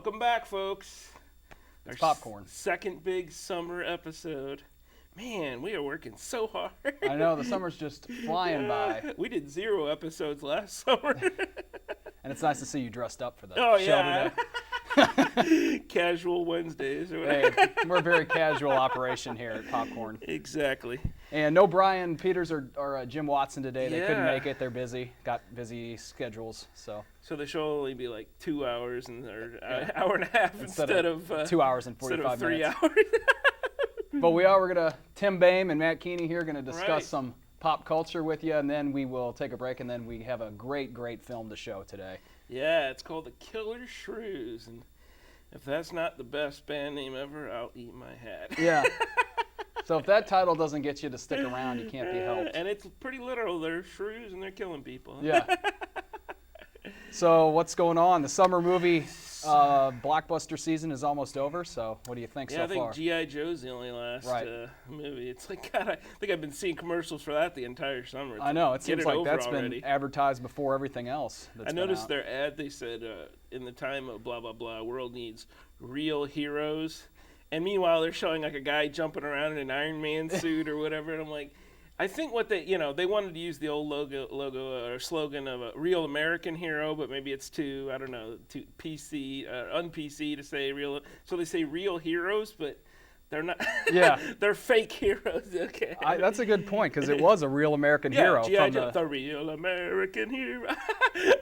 Welcome back, folks. It's popcorn. Second big summer episode. Man, we are working so hard. I know, the summer's just flying by. We did 0 episodes last summer. And it's nice to see you dressed up for the Oh, show yeah. today. Casual Wednesdays or whatever. Hey, we're a very casual operation here at Popcorn. Exactly. And no Brian Peters or Jim Watson today. They couldn't Yeah. make it. They're busy. Got busy schedules. So the show will only be like 2 hours or hour and a half instead of 2 hours and instead 45 of 3 minutes. hours. But we're going to, Tim Boehme and Matt Keeney here, going to discuss Right. some pop culture with you, and then we will take a break, and then we have a great film to show today. Yeah, it's called The Killer Shrews, and if that's not the best band name ever, I'll eat my hat. Yeah. So if that title doesn't get you to stick around, you can't be helped. And it's pretty literal. They're shrews and they're killing people. Yeah. So what's going on? The summer movie blockbuster season is almost over. So what do you think so I think far? G.I. Joe's the only last movie. It's like, God, I think I've been seeing commercials for that the entire summer. I know. It seems like that's already. been advertised before everything else. I noticed their ad. They said, in the time of blah, blah, blah, world needs real heroes. And meanwhile, they're showing like a guy jumping around in an Iron Man suit or whatever. And I'm like, I think what they wanted to use the old logo or slogan of a real American hero, but maybe it's too PC, un-PC to say real. So they say real heroes, but they're not. Yeah. They're fake heroes. Okay. That's a good point, because it was a real American hero. G.I. Joe, the real American hero.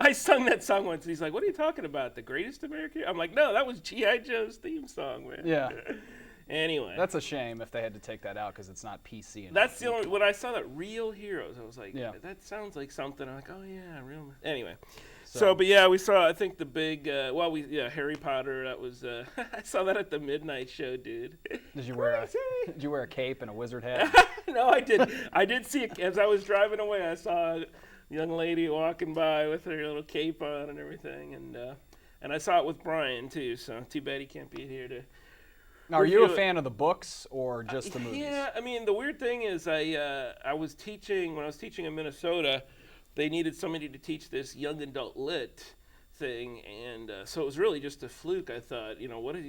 I sung that song once. And he's like, "What are you talking about? The greatest American hero?" I'm like, "No, that was G.I. Joe's theme song, man." Yeah. Anyway. That's a shame if they had to take that out, because it's not PC enough. That's the only. When I saw that real heroes, I was like, yeah. That sounds like something. I'm like, oh yeah, real. Anyway. But yeah, we saw. I think the big. Harry Potter. That was. I saw that at the midnight show, dude. Did you wear a cape and a wizard hat? No, I did. I did see it as I was driving away. I saw a young lady walking by with her little cape on and everything, and I saw it with Brian too. So too bad he can't be here to. Now, are you a fan of the books or just the movies? Yeah, I mean, the weird thing is I was teaching, when I was teaching in Minnesota, they needed somebody to teach this young adult lit thing, and so it was really just a fluke. I thought, what are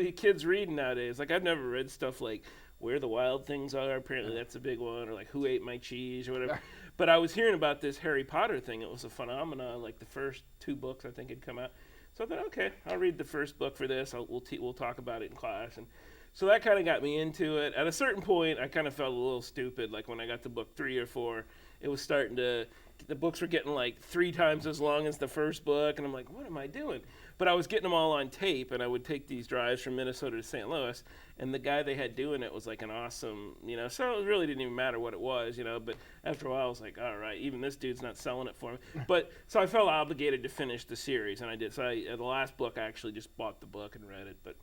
you kids reading nowadays? Like, I've never read stuff like Where the Wild Things Are, apparently that's a big one, or like Who Ate My Cheese, or whatever. But I was hearing about this Harry Potter thing. It was a phenomenon, like the first 2 books I think had come out. So I thought, okay, I'll read the first book for this. We'll talk about it in class. And so that kind of got me into it. At a certain point, I kind of felt a little stupid. Like when I got to book 3 or 4, it was starting to, the books were getting like 3 times as long as the first book. And I'm like, what am I doing? But I was getting them all on tape, and I would take these drives from Minnesota to St. Louis. And the guy they had doing it was like an awesome, so it really didn't even matter what it was, But after a while, I was like, all right, even this dude's not selling it for me. But so I felt obligated to finish the series, and I did. So the last book, I actually just bought the book and read it. But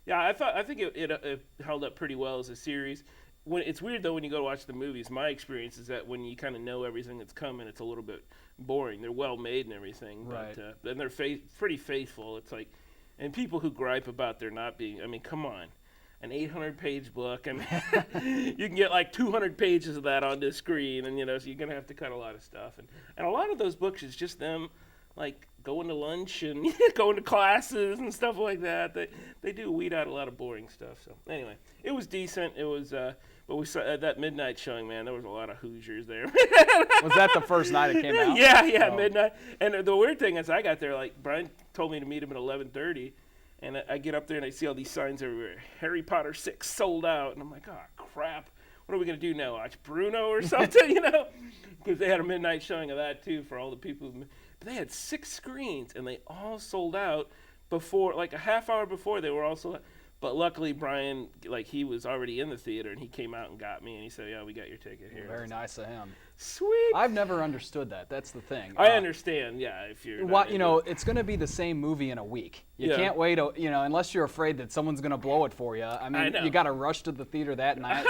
yeah, I think it held up pretty well as a series. It's weird though when you go to watch the movies. My experience is that when you kind of know everything that's coming, it's a little bit boring. They're well made and everything, right. But and they're pretty faithful. It's like, and people who gripe about there not being, I mean, come on. An 800-page book, and you can get like 200 pages of that on the screen, and so you're gonna have to cut a lot of stuff, and a lot of those books is just them like going to lunch and going to classes and stuff like that. They do weed out a lot of boring stuff. So anyway, it was decent. It was, but we saw at that midnight showing, man, there was a lot of Hoosiers there. Was that the first night it came out? Yeah, midnight. And the weird thing is, I got there like Brian told me to meet him at 11:30. And I get up there and I see all these signs everywhere. Harry Potter 6 sold out. And I'm like, oh, crap. What are we going to do now? Watch Bruno or something, Because they had a midnight showing of that, too, for all the people. But they had 6 screens, and they all sold out before, like a half hour before they were all sold out. But luckily, Brian, like, he was already in the theater, and he came out and got me, and he said, yeah, we got your ticket here. Very nice of him. Sweet. I've never understood that. That's the thing. I understand, yeah, if you're it's going to be the same movie in a week. You can't wait, unless you're afraid that someone's going to blow it for you. I mean, you got to rush to the theater that night,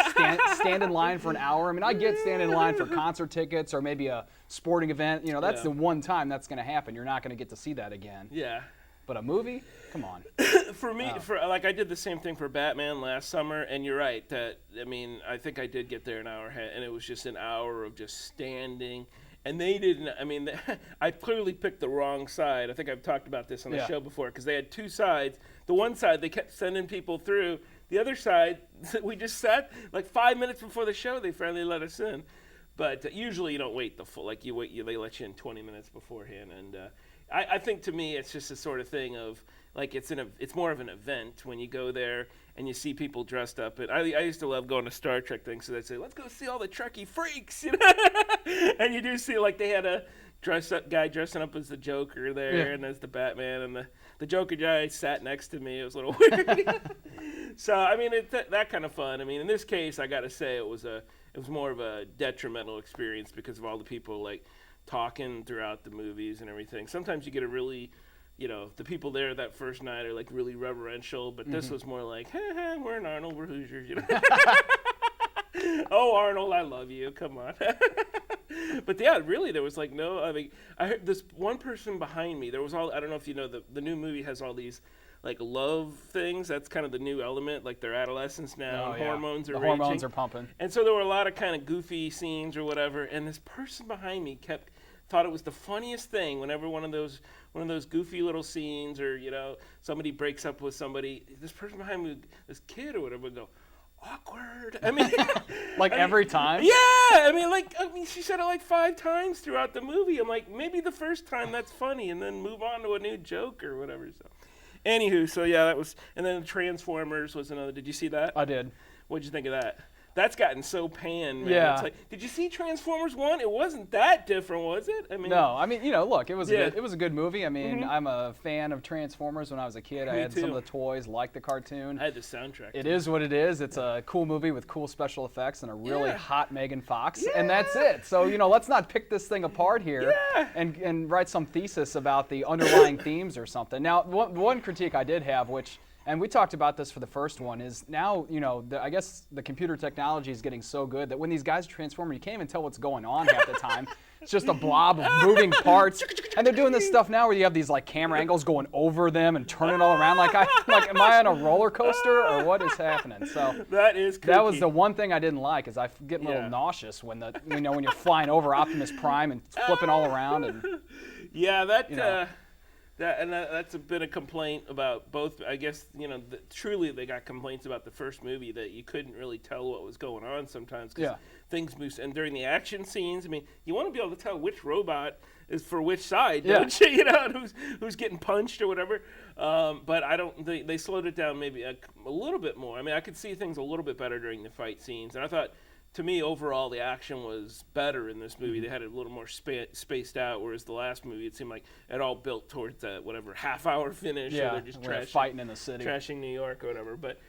stand in line for an hour. I mean, I get standing in line for concert tickets or maybe a sporting event. That's the one time that's going to happen. You're not going to get to see that again. Yeah. But a movie? Come on. For me, I did the same thing for Batman last summer, and you're right that I think I did get there an hour ahead, and it was just an hour of just standing And they didn't, I mean, I clearly picked the wrong side. I think I've talked about this on the show before, because they had two sides. The one side, they kept sending people through. The other side, we just sat, like 5 minutes before the show, they finally let us in. But usually you don't wait the full, like they let you in 20 minutes beforehand. And I think to me, it's just a sort of thing of, like, it's more of an event when you go there and you see people dressed up. And I used to love going to Star Trek things, so they'd say, let's go see all the Trekkie freaks, you know? And you do see, like, they had a guy dressing up as the Joker there and as the Batman, and the Joker guy sat next to me. It was a little weird. So, I mean, that kind of fun. I mean, in this case, I got to say it was more of a detrimental experience because of all the people, like, talking throughout the movies and everything. Sometimes you get a really, you know, the people there that first night are, like, really reverential, but this was more like, hey, we're in Arnold, we're Hoosiers, you know? Oh, Arnold, I love you, come on. But yeah, really, there was like I mean, I heard this one person behind me, there was I don't know if you know, the new movie has all these, like, love things. That's kind of the new element, like they're adolescents now, and hormones are raging. Hormones are pumping. And so there were a lot of kind of goofy scenes or whatever, and this person behind me thought it was the funniest thing whenever one of those goofy little scenes, or, you know, somebody breaks up with somebody, this person behind me, this kid or whatever, would go, awkward. I mean, every time? Yeah. I mean, she said it like 5 times throughout the movie. I'm like, maybe the first time that's funny, and then move on to a new joke or whatever. So, anywho, so yeah, that was, and then Transformers was another. Did you see that? I did. What'd you think of that? That's gotten so panned, man. Yeah. It's like, did you see Transformers 1? It wasn't that different, was it? I mean, no. I mean, you know, look, it was a good movie. I mean, I'm a fan of Transformers. When I was a kid, I had some of the toys, like the cartoon. I had the soundtrack. It is what it is. It's a cool movie with cool special effects and a really hot Megan Fox, and that's it. So, you know, let's not pick this thing apart here and write some thesis about the underlying themes or something. Now, one critique I did have, and we talked about this for the first one, is now, you know, I guess the computer technology is getting so good that when these guys transform, you can't even tell what's going on half the time. It's just a blob of moving parts. And they're doing this stuff now where you have these, like, camera angles going over them and turning it all around. Like, am I on a roller coaster, or what is happening? So that is kooky. That was the one thing I didn't like, is I get a little nauseous when when you're flying over Optimus Prime and flipping all around. And yeah, that's been a complaint about both. I guess, you know, truly they got complaints about the first movie that you couldn't really tell what was going on sometimes because things moved. And during the action scenes, I mean, you want to be able to tell which robot is for which side, don't you? You know, and who's getting punched or whatever. But I don't. They slowed it down maybe a little bit more. I mean, I could see things a little bit better during the fight scenes, and I thought, to me, overall, the action was better in this movie. They had it a little more spaced out, whereas the last movie, it seemed like it all built towards that half-hour finish. Yeah, they're just fighting in the city, trashing New York or whatever. But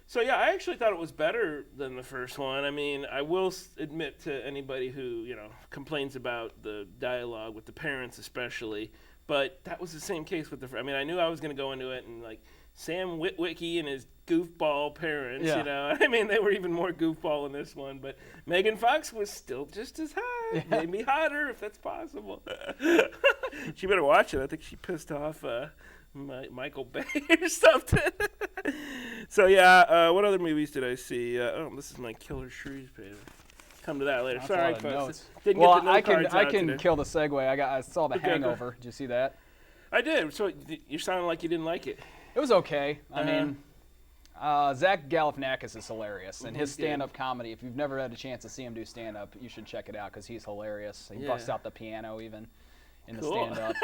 so yeah, I actually thought it was better than the first one. I mean, I will admit to anybody who, you know, complains about the dialogue with the parents, especially, but that was the same case with I mean, I knew I was going to go into it and, like, Sam Witwicky and his goofball parents, you know. I mean, they were even more goofball in this one, but Megan Fox was still just as hot, maybe hotter if that's possible. She better watch it. I think she pissed off Michael Bay or something. So yeah, what other movies did I see? This is my Killer Shrews page. Come to that later. That's sorry, folks. Didn't get the I can kill the segue. I saw The Hangover. Did you see that? I did. So you sounded like you didn't like it. It was okay. I mean, Zach Galifianakis is hilarious, and his stand-up comedy, if you've never had a chance to see him do stand-up, you should check it out because he's hilarious. He busts out the piano even in the stand-up.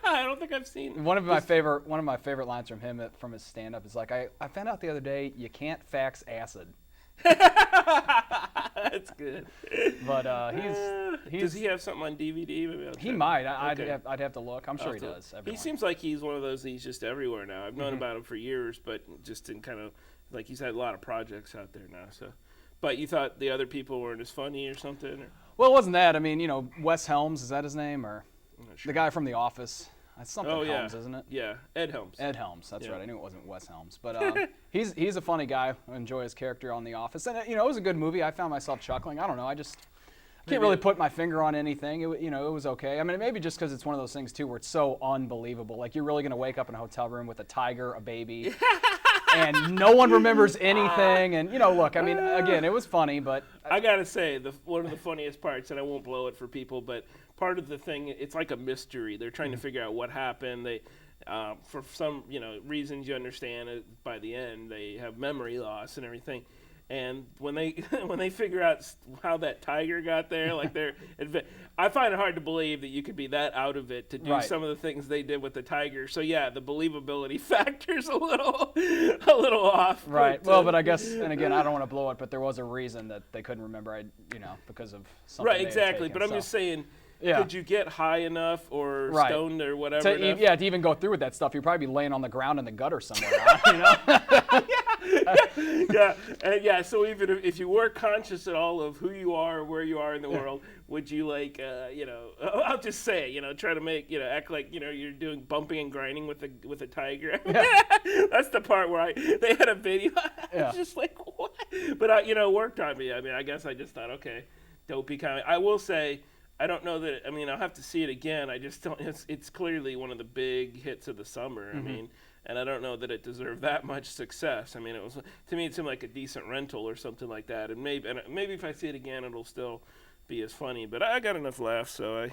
I don't think I've seen one of my favorite lines from him from his stand-up is like, I found out the other day you can't fax acid. That's good. But he's does he have something on DVD? Maybe he might. I'd have to look. I'm sure he does. He seems like he's one of those. He's just everywhere now. I've known about him for years, but just in kind of like he's had a lot of projects out there now. So, but you thought the other people weren't as funny or something? Or? Well, it wasn't that. I mean, you know, Wes Helms, is that his name, or the guy from The Office? That's something Helms, isn't it? Yeah, Ed Helms. Ed Helms, that's right. I knew it wasn't Wes Helms, but he's a funny guy. I enjoy his character on The Office, and you know, it was a good movie. I found myself chuckling. I don't know. I can't really put my finger on anything. It was okay. I mean, maybe just because it's one of those things too, where it's so unbelievable. Like, you're really gonna wake up in a hotel room with a tiger, a baby, and no one remembers anything. And, look, I mean, again, it was funny, but. I got to say, one of the funniest parts, and I won't blow it for people, but part of the thing, it's like a mystery. They're trying to figure out what happened. They, for some, reasons you understand it, by the end, they have memory loss and everything. And when they figure out how that tiger got there, I find it hard to believe that you could be that out of it to do some of the things they did with the tiger. So yeah, the believability factor's a little off. Right. But I guess, and again, I don't want to blow it, but there was a reason that they couldn't remember. Because of something. Right. Exactly. But I'm just saying. Yeah. Could you get high enough or stoned or whatever? To even go through with that stuff, you'd probably be laying on the ground in the gutter somewhere. Yeah. So even if you were conscious at all of who you are or where you are in the world, would you I'll just say, try to make, act like, you're doing bumping and grinding with a tiger. Yeah. That's the part where they had a video. I was just like, what? But it worked on me. I mean, I guess I just thought, okay, dopey comedy. I will say, I don't know that. I mean, I'll have to see it again. I just don't. It's clearly one of the big hits of the summer. I mean, and I don't know that it deserved that much success. I mean, to me it seemed like a decent rental or something like that. And maybe if I see it again, it'll still be as funny. But I got enough laughs, so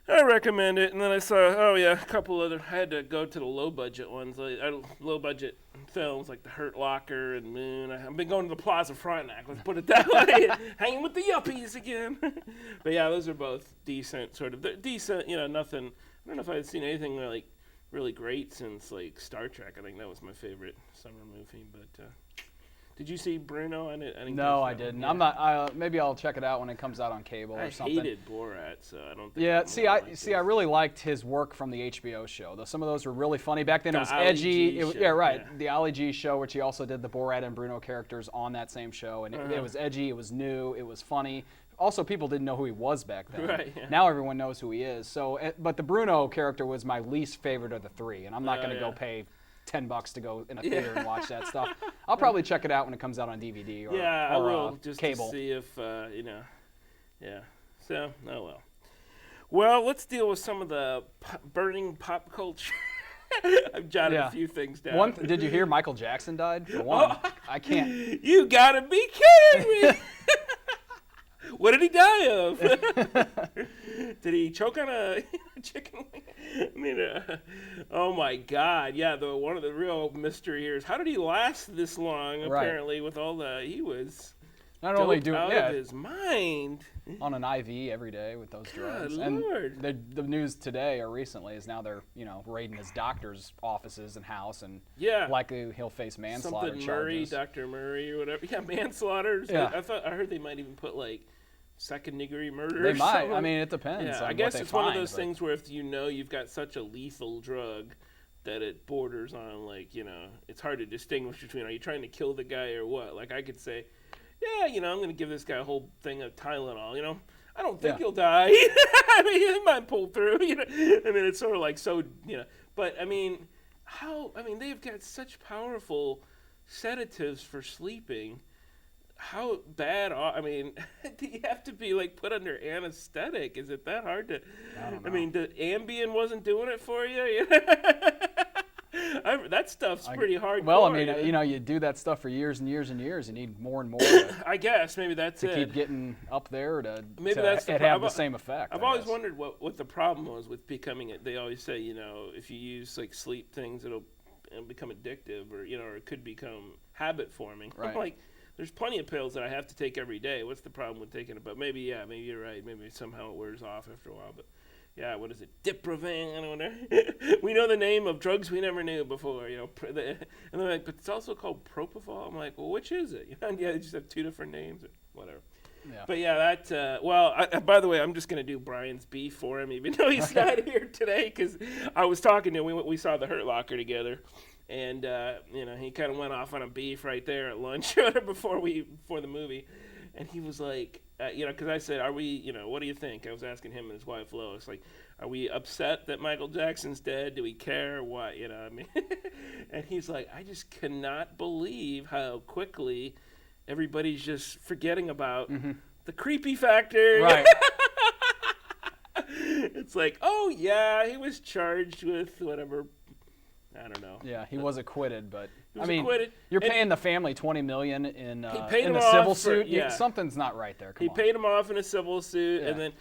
I recommend it. And then I saw, a couple other. I had to go to the low budget ones, low budget films like The Hurt Locker and Moon. I've been going to the Plaza Frontenac, let's put it that way, hanging with the yuppies again. But yeah, those are both decent, sort of. They're decent, nothing. I don't know if I'd seen anything really great since like Star Trek. I think that was my favorite summer movie. But did you see Bruno? I didn't. No, I didn't. Yeah. I'm not. Maybe I'll check it out when it comes out on cable or something. I hated Borat, so I don't think. Yeah, I really liked his work from the HBO show. Some of those were really funny back then. It was edgy. The Ali G show, which he also did the Borat and Bruno characters on that same show, and it was edgy. It was new. It was funny. Also, people didn't know who he was back then. Right, yeah. Now everyone knows who he is. So, but the Bruno character was my least favorite of the three, and I'm not going to go pay $10 to go in a theater and watch that stuff. I'll probably check it out when it comes out on DVD or I will just cable. To see if yeah. So well. Well, let's deal with some of the burning pop culture. I've jotted a few things down. Did you hear Michael Jackson died? For one, I can't. You gotta be kidding me! What did he die of? Did he choke on a chicken wing? I mean, oh my God! Yeah, one of the real mystery here is how did he last this long? Apparently, with all he was not only out of his mind on an IV every day with those drugs. God, Lord. And the news today or recently is now they're raiding his doctor's offices and house, and likely he'll face manslaughter charges. Dr. Murray or whatever. Yeah, manslaughter. Yeah. I heard they might even put second-degree murder. They might. I mean, it depends. Yeah, on I guess it's one of those things where if you've got such a lethal drug that it borders on it's hard to distinguish between are you trying to kill the guy or what? Like I could say, I'm going to give this guy a whole thing of Tylenol. I don't think he'll die. I mean, he might pull through. I mean, it's sort of But I mean, they've got such powerful sedatives for sleeping. How bad? Do you have to be put under anesthetic? Is it that hard to? I don't know. I mean, the Ambien wasn't doing it for you. That stuff's pretty hardcore. Well, I mean, you do that stuff for years and years and years. You need more and more. I guess maybe that's to keep getting up there to have the same effect. I've always wondered what the problem was with becoming it. They always say, if you use sleep things, it'll become addictive, or or it could become habit forming. Right. I'm there's plenty of pills that I have to take every day. What's the problem with taking it? But maybe you're right. Maybe somehow it wears off after a while. But yeah, what is it? Diprovan? I don't know. We know the name of drugs we never knew before. And they're like, but it's also called propofol. I'm like, well, which is it? They just have two different names or whatever. Yeah. But yeah, that. By the way, I'm just gonna do Brian's beef for him, even though he's not here today, because I was talking to him. We saw The Hurt Locker together. And he kind of went off on a beef right there at lunch before the movie, and he was like, because I said, "Are we? What do you think?" I was asking him and his wife Lois, "Are we upset that Michael Jackson's dead? Do we care? What? And he's like, "I just cannot believe how quickly everybody's just forgetting about the creepy factor." Right. It's like, oh yeah, he was charged with whatever. I don't know. Yeah, he was acquitted, but acquitted. You're paying the family $20 million in the civil suit. Something's not right there. He paid him off in a civil suit, and then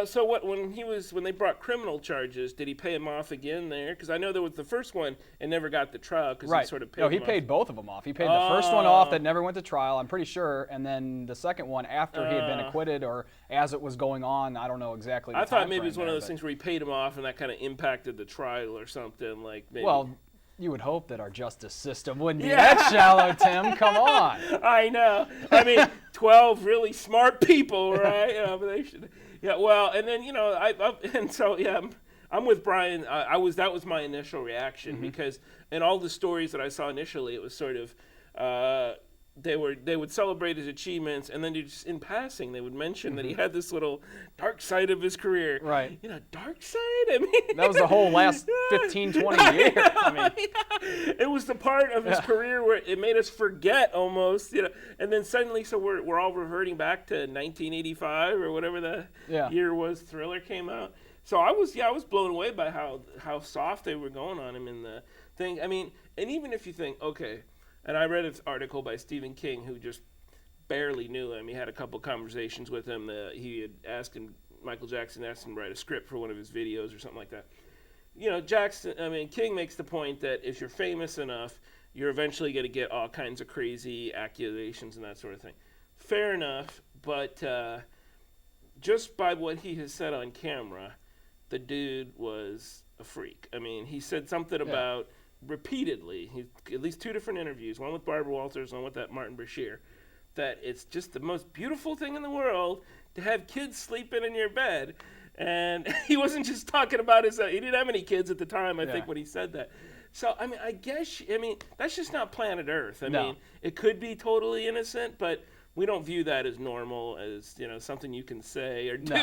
so what? When they brought criminal charges, did he pay him off again there? Because I know there was the first one and never got the trial because he sort of paid. No, he paid both of them off. He paid the first one off that never went to trial, I'm pretty sure, and then the second one after he had been acquitted or as it was going on. I don't know exactly. I thought maybe it was one of those things where he paid him off and that kind of impacted the trial or something like. Maybe. Well, you would hope that our justice system wouldn't be that shallow, Tim. Come on. I know. I mean, 12 really smart people, right? But they should. Yeah. Well, and then I'm with Brian. That was my initial reaction because in all the stories that I saw initially, it was sort of they would celebrate his achievements, and then just in passing they would mention that he had this little dark side of his career. Right. Dark side? I mean, that was the whole last 15, 20 years. It was the part of his career where it made us forget almost, and then suddenly so we're all reverting back to 1985 or whatever the year was Thriller came out. So I was blown away by how soft they were going on him in the thing. I mean, and even if you think, okay, and I read an article by Stephen King who just barely knew him. He had a couple conversations with him. Michael Jackson asked him to write a script for one of his videos or something like that. King makes the point that if you're famous enough, you're eventually going to get all kinds of crazy accusations and that sort of thing. Fair enough, but just by what he has said on camera, the dude was a freak. I mean, he said something about repeatedly, at least 2 different interviews, one with Barbara Walters, one with that Martin Bashir, that it's just the most beautiful thing in the world to have kids sleeping in your bed. And he wasn't just talking about he didn't have any kids at the time, I think, when he said that. So, I guess, that's just not planet Earth. I mean, it could be totally innocent, but we don't view that as normal, as, something you can say or do,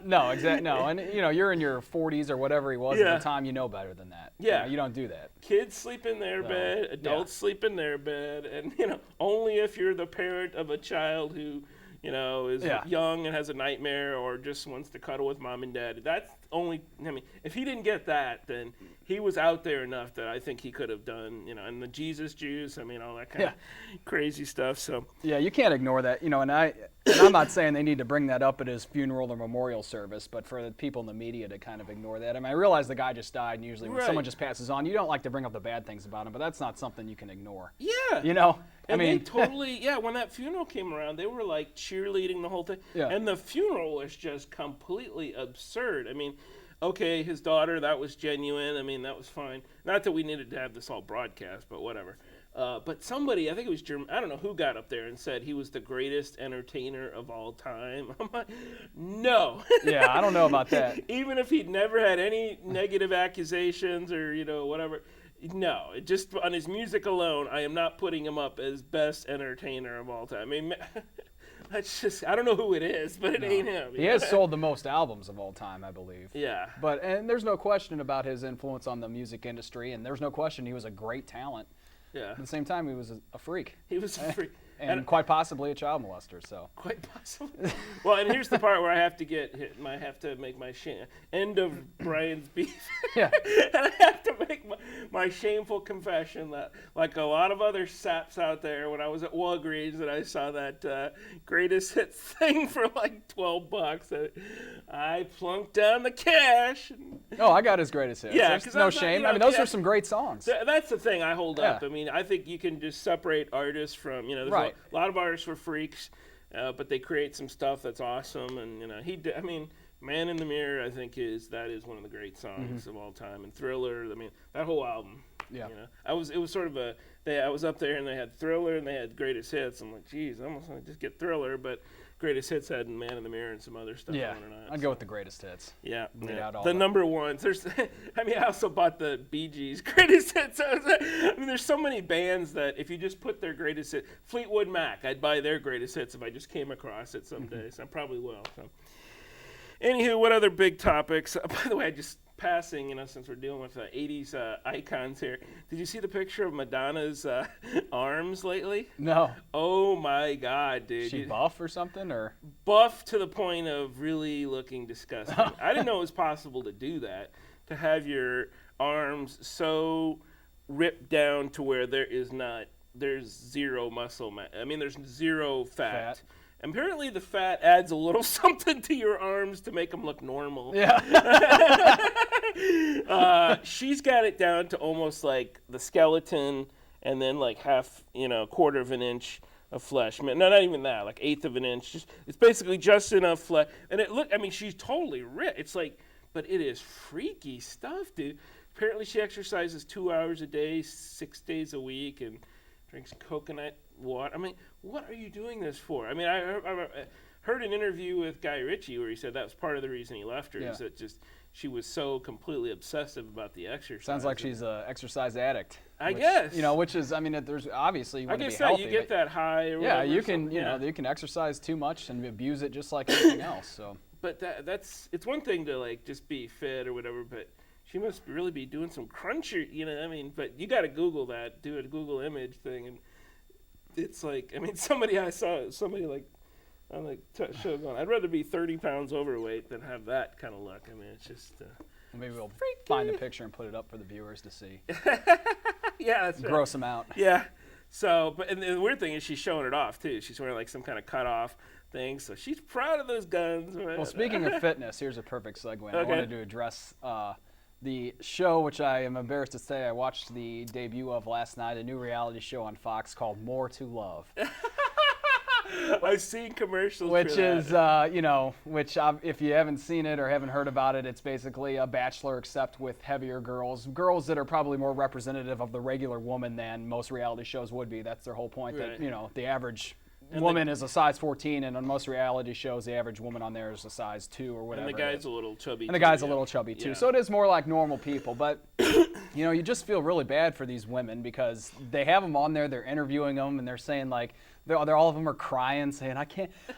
No, exactly. No, and, you're in your 40s or whatever he was at the time, you know better than that. Yeah. You don't do that. Kids sleep in their bed, adults sleep in their bed, and, only if you're the parent of a child who, is young and has a nightmare or just wants to cuddle with mom and dad. That's only, if he didn't get that, then he was out there enough that I think he could have done, and the Jesus juice, all that kind of crazy stuff. So yeah, you can't ignore that, and I'm not saying they need to bring that up at his funeral or memorial service, but for the people in the media to kind of ignore that. I realize the guy just died, and usually when someone just passes on, you don't like to bring up the bad things about him, but that's not something you can ignore. Yeah. They totally, when that funeral came around, they were like cheerleading the whole thing. Yeah. And the funeral was just completely absurd. Okay, his daughter, that was genuine. That was fine. Not that we needed to have this all broadcast, but whatever. But somebody, I think it was German, I don't know who got up there and said he was the greatest entertainer of all time. I'm like, no. Yeah, I don't know about that. Even if he'd never had any negative accusations or, whatever. No, just on his music alone, I am not putting him up as best entertainer of all time. That's just, I don't know who it is, but it ain't him. He has sold the most albums of all time, I believe. Yeah. And there's no question about his influence on the music industry, and there's no question he was a great talent. Yeah. At the same time, he was a freak. He was a freak. And quite possibly a child molester, so. Quite possibly. Well, and here's the part where I have to get hit. I have to make my end of Brian's beef. Yeah. And I have to make my shameful confession that, like a lot of other saps out there, when I was at Walgreens and I saw that greatest hits thing for like $12, I plunked down the cash. I got his greatest hits. Yeah, there's no shame. Those are some great songs. That's the thing I hold up. I think you can just separate artists from, there's a lot of artists were freaks, but they create some stuff that's awesome. And Man in the Mirror, I think that is one of the great songs of all time. And Thriller, that whole album. Yeah. It was sort of I was up there and they had Thriller and they had Greatest Hits. I'm like, geez, I almost want to just get Thriller, but Greatest Hits had Man in the Mirror and some other stuff. Yeah, I'd go with the Greatest Hits. Yeah, the number ones. I also bought the Bee Gees Greatest Hits. There's so many bands that if you just put their Greatest Hits, Fleetwood Mac, I'd buy their Greatest Hits if I just came across it someday. So I probably will. So, anywho, what other big topics? By the way, I just passing, since we're dealing with 80s icons here. Did you see the picture of Madonna's arms lately? No. Oh my God, dude. Is she buff or something, or? Buff to the point of really looking disgusting. I didn't know it was possible to do that, to have your arms so ripped down to where there's zero muscle mass. I mean, there's zero fat. Apparently, the fat adds a little something to your arms to make them look normal. Yeah. She's got it down to almost like the skeleton, and then like half, quarter of an inch of flesh. No, not even that, like eighth of an inch. It's basically just enough flesh. And she's totally ripped. It's like, but it is freaky stuff, dude. Apparently, she exercises 2 hours a day, 6 days a week, and drinks coconut water. I mean, what are you doing this for? I mean, I heard an interview with Guy Ritchie where he said that was part of the reason he left her. Is that just she was so completely obsessive about the exercise. Sounds like she's an exercise addict. I guess. Which is, I mean, there's obviously you want to be I healthy. guess you get that high or whatever. Yeah, you can, you can exercise too much and abuse it just like anything else. So. But it's one thing to like just be fit or whatever, but she must really be doing some cruncher, but you got to Google that, do a Google image thing, and it's like, I mean, I saw somebody like on like show going, I'd rather be 30 pounds overweight than have that kind of look. I mean, it's just. Maybe we'll find a picture and put it up for the viewers to see. Yeah, that's right. Gross them out. Yeah. So, and the weird thing is she's showing it off too. She's wearing like some kind of cut off thing, so she's proud of those guns. Well, speaking of fitness, here's a perfect segue. Okay. I wanted to address the show, which I am embarrassed to say I watched the debut of last night, a new reality show on Fox called More to Love. I've seen commercials which for is, if you haven't seen it or haven't heard about it, it's basically a Bachelor except with heavier girls that are probably more representative of the regular woman than most reality shows would be. That's their whole point, right. That, the average woman is a size 14, and on most reality shows, the average woman on there is a size 2 or whatever. And the guy's a little chubby. And the guy's a little chubby too. Yeah. So it is more like normal people. But, you just feel really bad for these women because they have them on there, they're interviewing them, and they're saying like, all of them are crying, saying,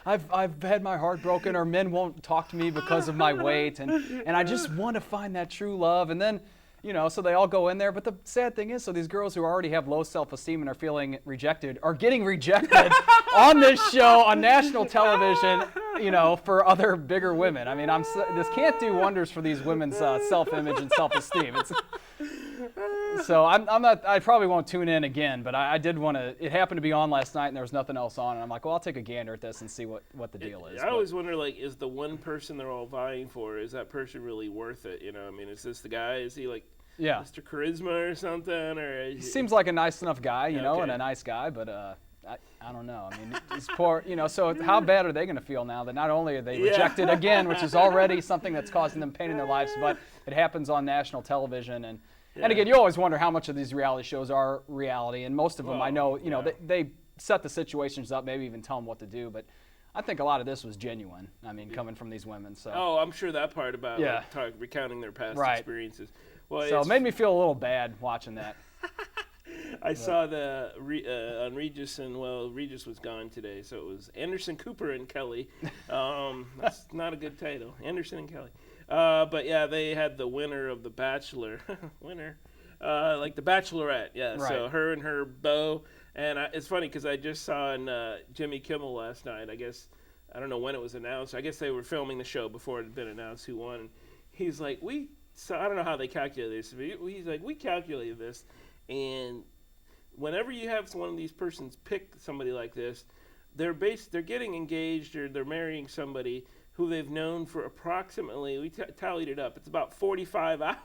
I've had my heart broken, or men won't talk to me because of my weight, and I just want to find that true love. And then, so they all go in there. But the sad thing is, so these girls who already have low self-esteem and are feeling rejected are getting rejected on this show on national television, for other bigger women. I mean, this can't do wonders for these women's self-image and self-esteem. So I probably won't tune in again, but I did want to. It happened to be on last night, and there was nothing else on, and I'm like, well, I'll take a gander at this and see what the deal is. I always wonder, like, is the one person they're all vying for, is that person really worth it? I mean, is this the guy? Is he like Mr. Charisma or something? Or he seems like a nice enough guy, and a nice guy, but I don't know. I mean, he's poor, so how bad are they going to feel now that not only are they rejected again, which is already something that's causing them pain in their lives, but it happens on national television. And again, you always wonder how much of these reality shows are reality, and most of them, I know, they set the situations up, maybe even tell them what to do, but I think a lot of this was genuine. I mean, coming from these women. So. Oh, I'm sure that part about recounting their past experiences. Well, so it made me feel a little bad watching that. I saw on Regis, and Regis was gone today, so it was Anderson, Cooper, and Kelly. That's not a good title, Anderson and Kelly. But yeah, they had the winner of The Bachelor, like The Bachelorette, yeah. Right. So her and her beau, and it's funny because I just saw on Jimmy Kimmel last night. I guess I don't know when it was announced. I guess they were filming the show before it had been announced who won. And he's like, I don't know how they calculated this. But he's like, we calculated this, and whenever you have one of these persons pick somebody like this, they're getting engaged or they're marrying somebody who they've known for approximately, we tallied it up, it's about 45 hours.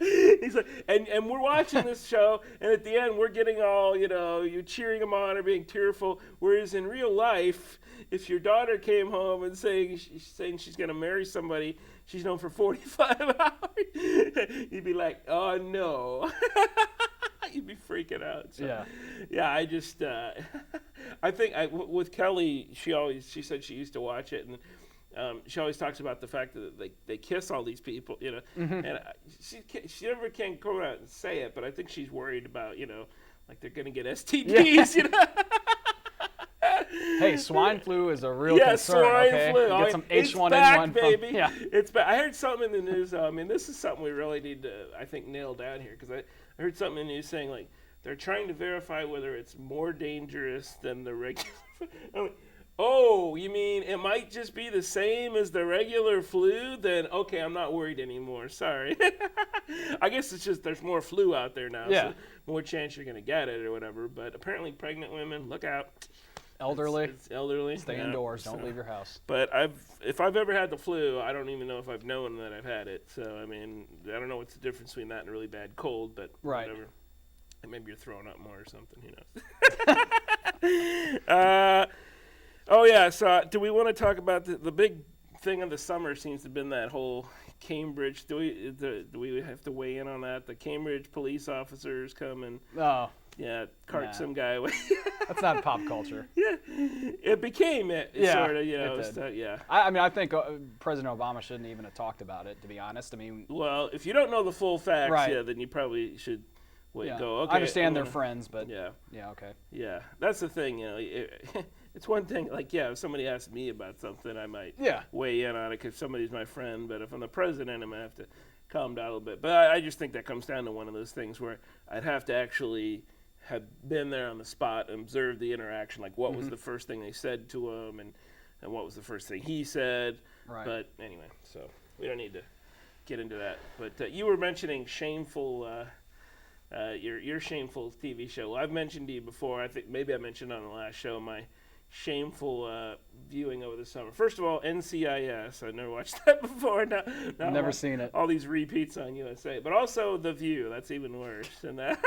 He's like, and we're watching this show, and at the end we're getting all, you cheering them on or being tearful, whereas in real life, if your daughter came home and saying she's going to marry somebody she's known for 45 hours, you'd be like, oh no. You'd be freaking out. So, I just, I think with Kelly, she said she used to watch it, and she always talks about the fact that they kiss all these people, and she never can come out and say it, but I think she's worried about, like they're going to get STDs, Hey, swine flu is a real concern. Swine flu. Get some H1N1 back, baby. From, It's back. I heard something in the news. I mean, this is something we really need to, I think, nail down here, because I heard something in the news saying, like, they're trying to verify whether it's more dangerous than the regular. I mean, oh, you mean it might just be the same as the regular flu? Then, okay, I'm not worried anymore. Sorry. I guess it's just there's more flu out there now. Yeah. So more chance you're going to get it or whatever. But apparently pregnant women, look out. Elderly. It's elderly. Stay indoors. Don't leave your house. But if I've ever had the flu, I don't even know if I've known that I've had it. So, I mean, I don't know what's the difference between that and a really bad cold, but whatever. And maybe you're throwing up more or something. Who knows? Oh, yeah. So do we want to talk about the big thing of the summer seems to have been that whole Cambridge. Do we have to weigh in on that? The Cambridge police officers come and cart some guy away. That's not pop culture. Yeah, it became it. Sort of, I mean, I think President Obama shouldn't even have talked about it, to be honest. I mean, well, if you don't know the full facts, then you probably should go. Okay, I understand they're friends, but okay. Yeah, that's the thing. It's one thing. Like, if somebody asks me about something, I might weigh in on it because somebody's my friend. But if I'm the president, I'm gonna have to calm down a little bit. But I just think that comes down to one of those things where I'd have to actually have been there on the spot and observed the interaction, like what was the first thing they said to him and what was the first thing he said. Right. But anyway, so we don't need to get into that. But you were mentioning shameful, your shameful TV show. Well, I've mentioned to you before, I think maybe I mentioned on the last show, my shameful viewing over the summer. First of all, NCIS. I never watched that before. Now never seen it. All these repeats on USA. But also The View. That's even worse than that.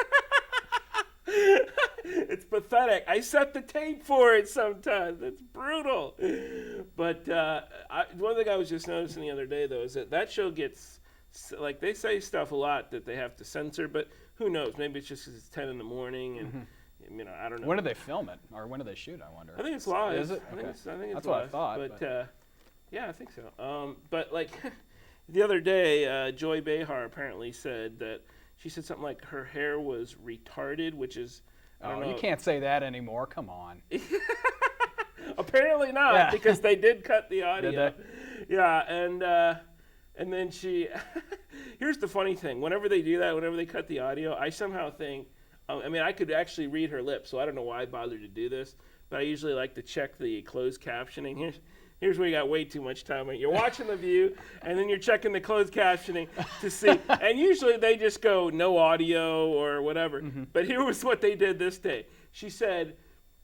It's pathetic. I set the tape for it sometimes. It's brutal. But one thing I was just noticing the other day, though, is that show gets, like, they say stuff a lot that they have to censor, but who knows? Maybe it's just because it's 10 in the morning and, I don't know. When do they film it? Or when do they shoot, I wonder? I think it's live. Is it? Okay. I think it's That's live. what I thought. But yeah, I think so. But, like, the other day, Joy Behar apparently said that she said something like her hair was retarded, which is, I don't know. You can't say that anymore. Come on. Apparently not, because they did cut the audio. Did they? Yeah, and then she, here's the funny thing. Whenever they do that, whenever they cut the audio, I somehow think, I could actually read her lips, so I don't know why I bothered to do this, but I usually like to check the closed captioning. Here's where you got way too much time. You're watching The View, and then you're checking the closed captioning to see. And usually they just go no audio or whatever. But here was what they did this day. She said,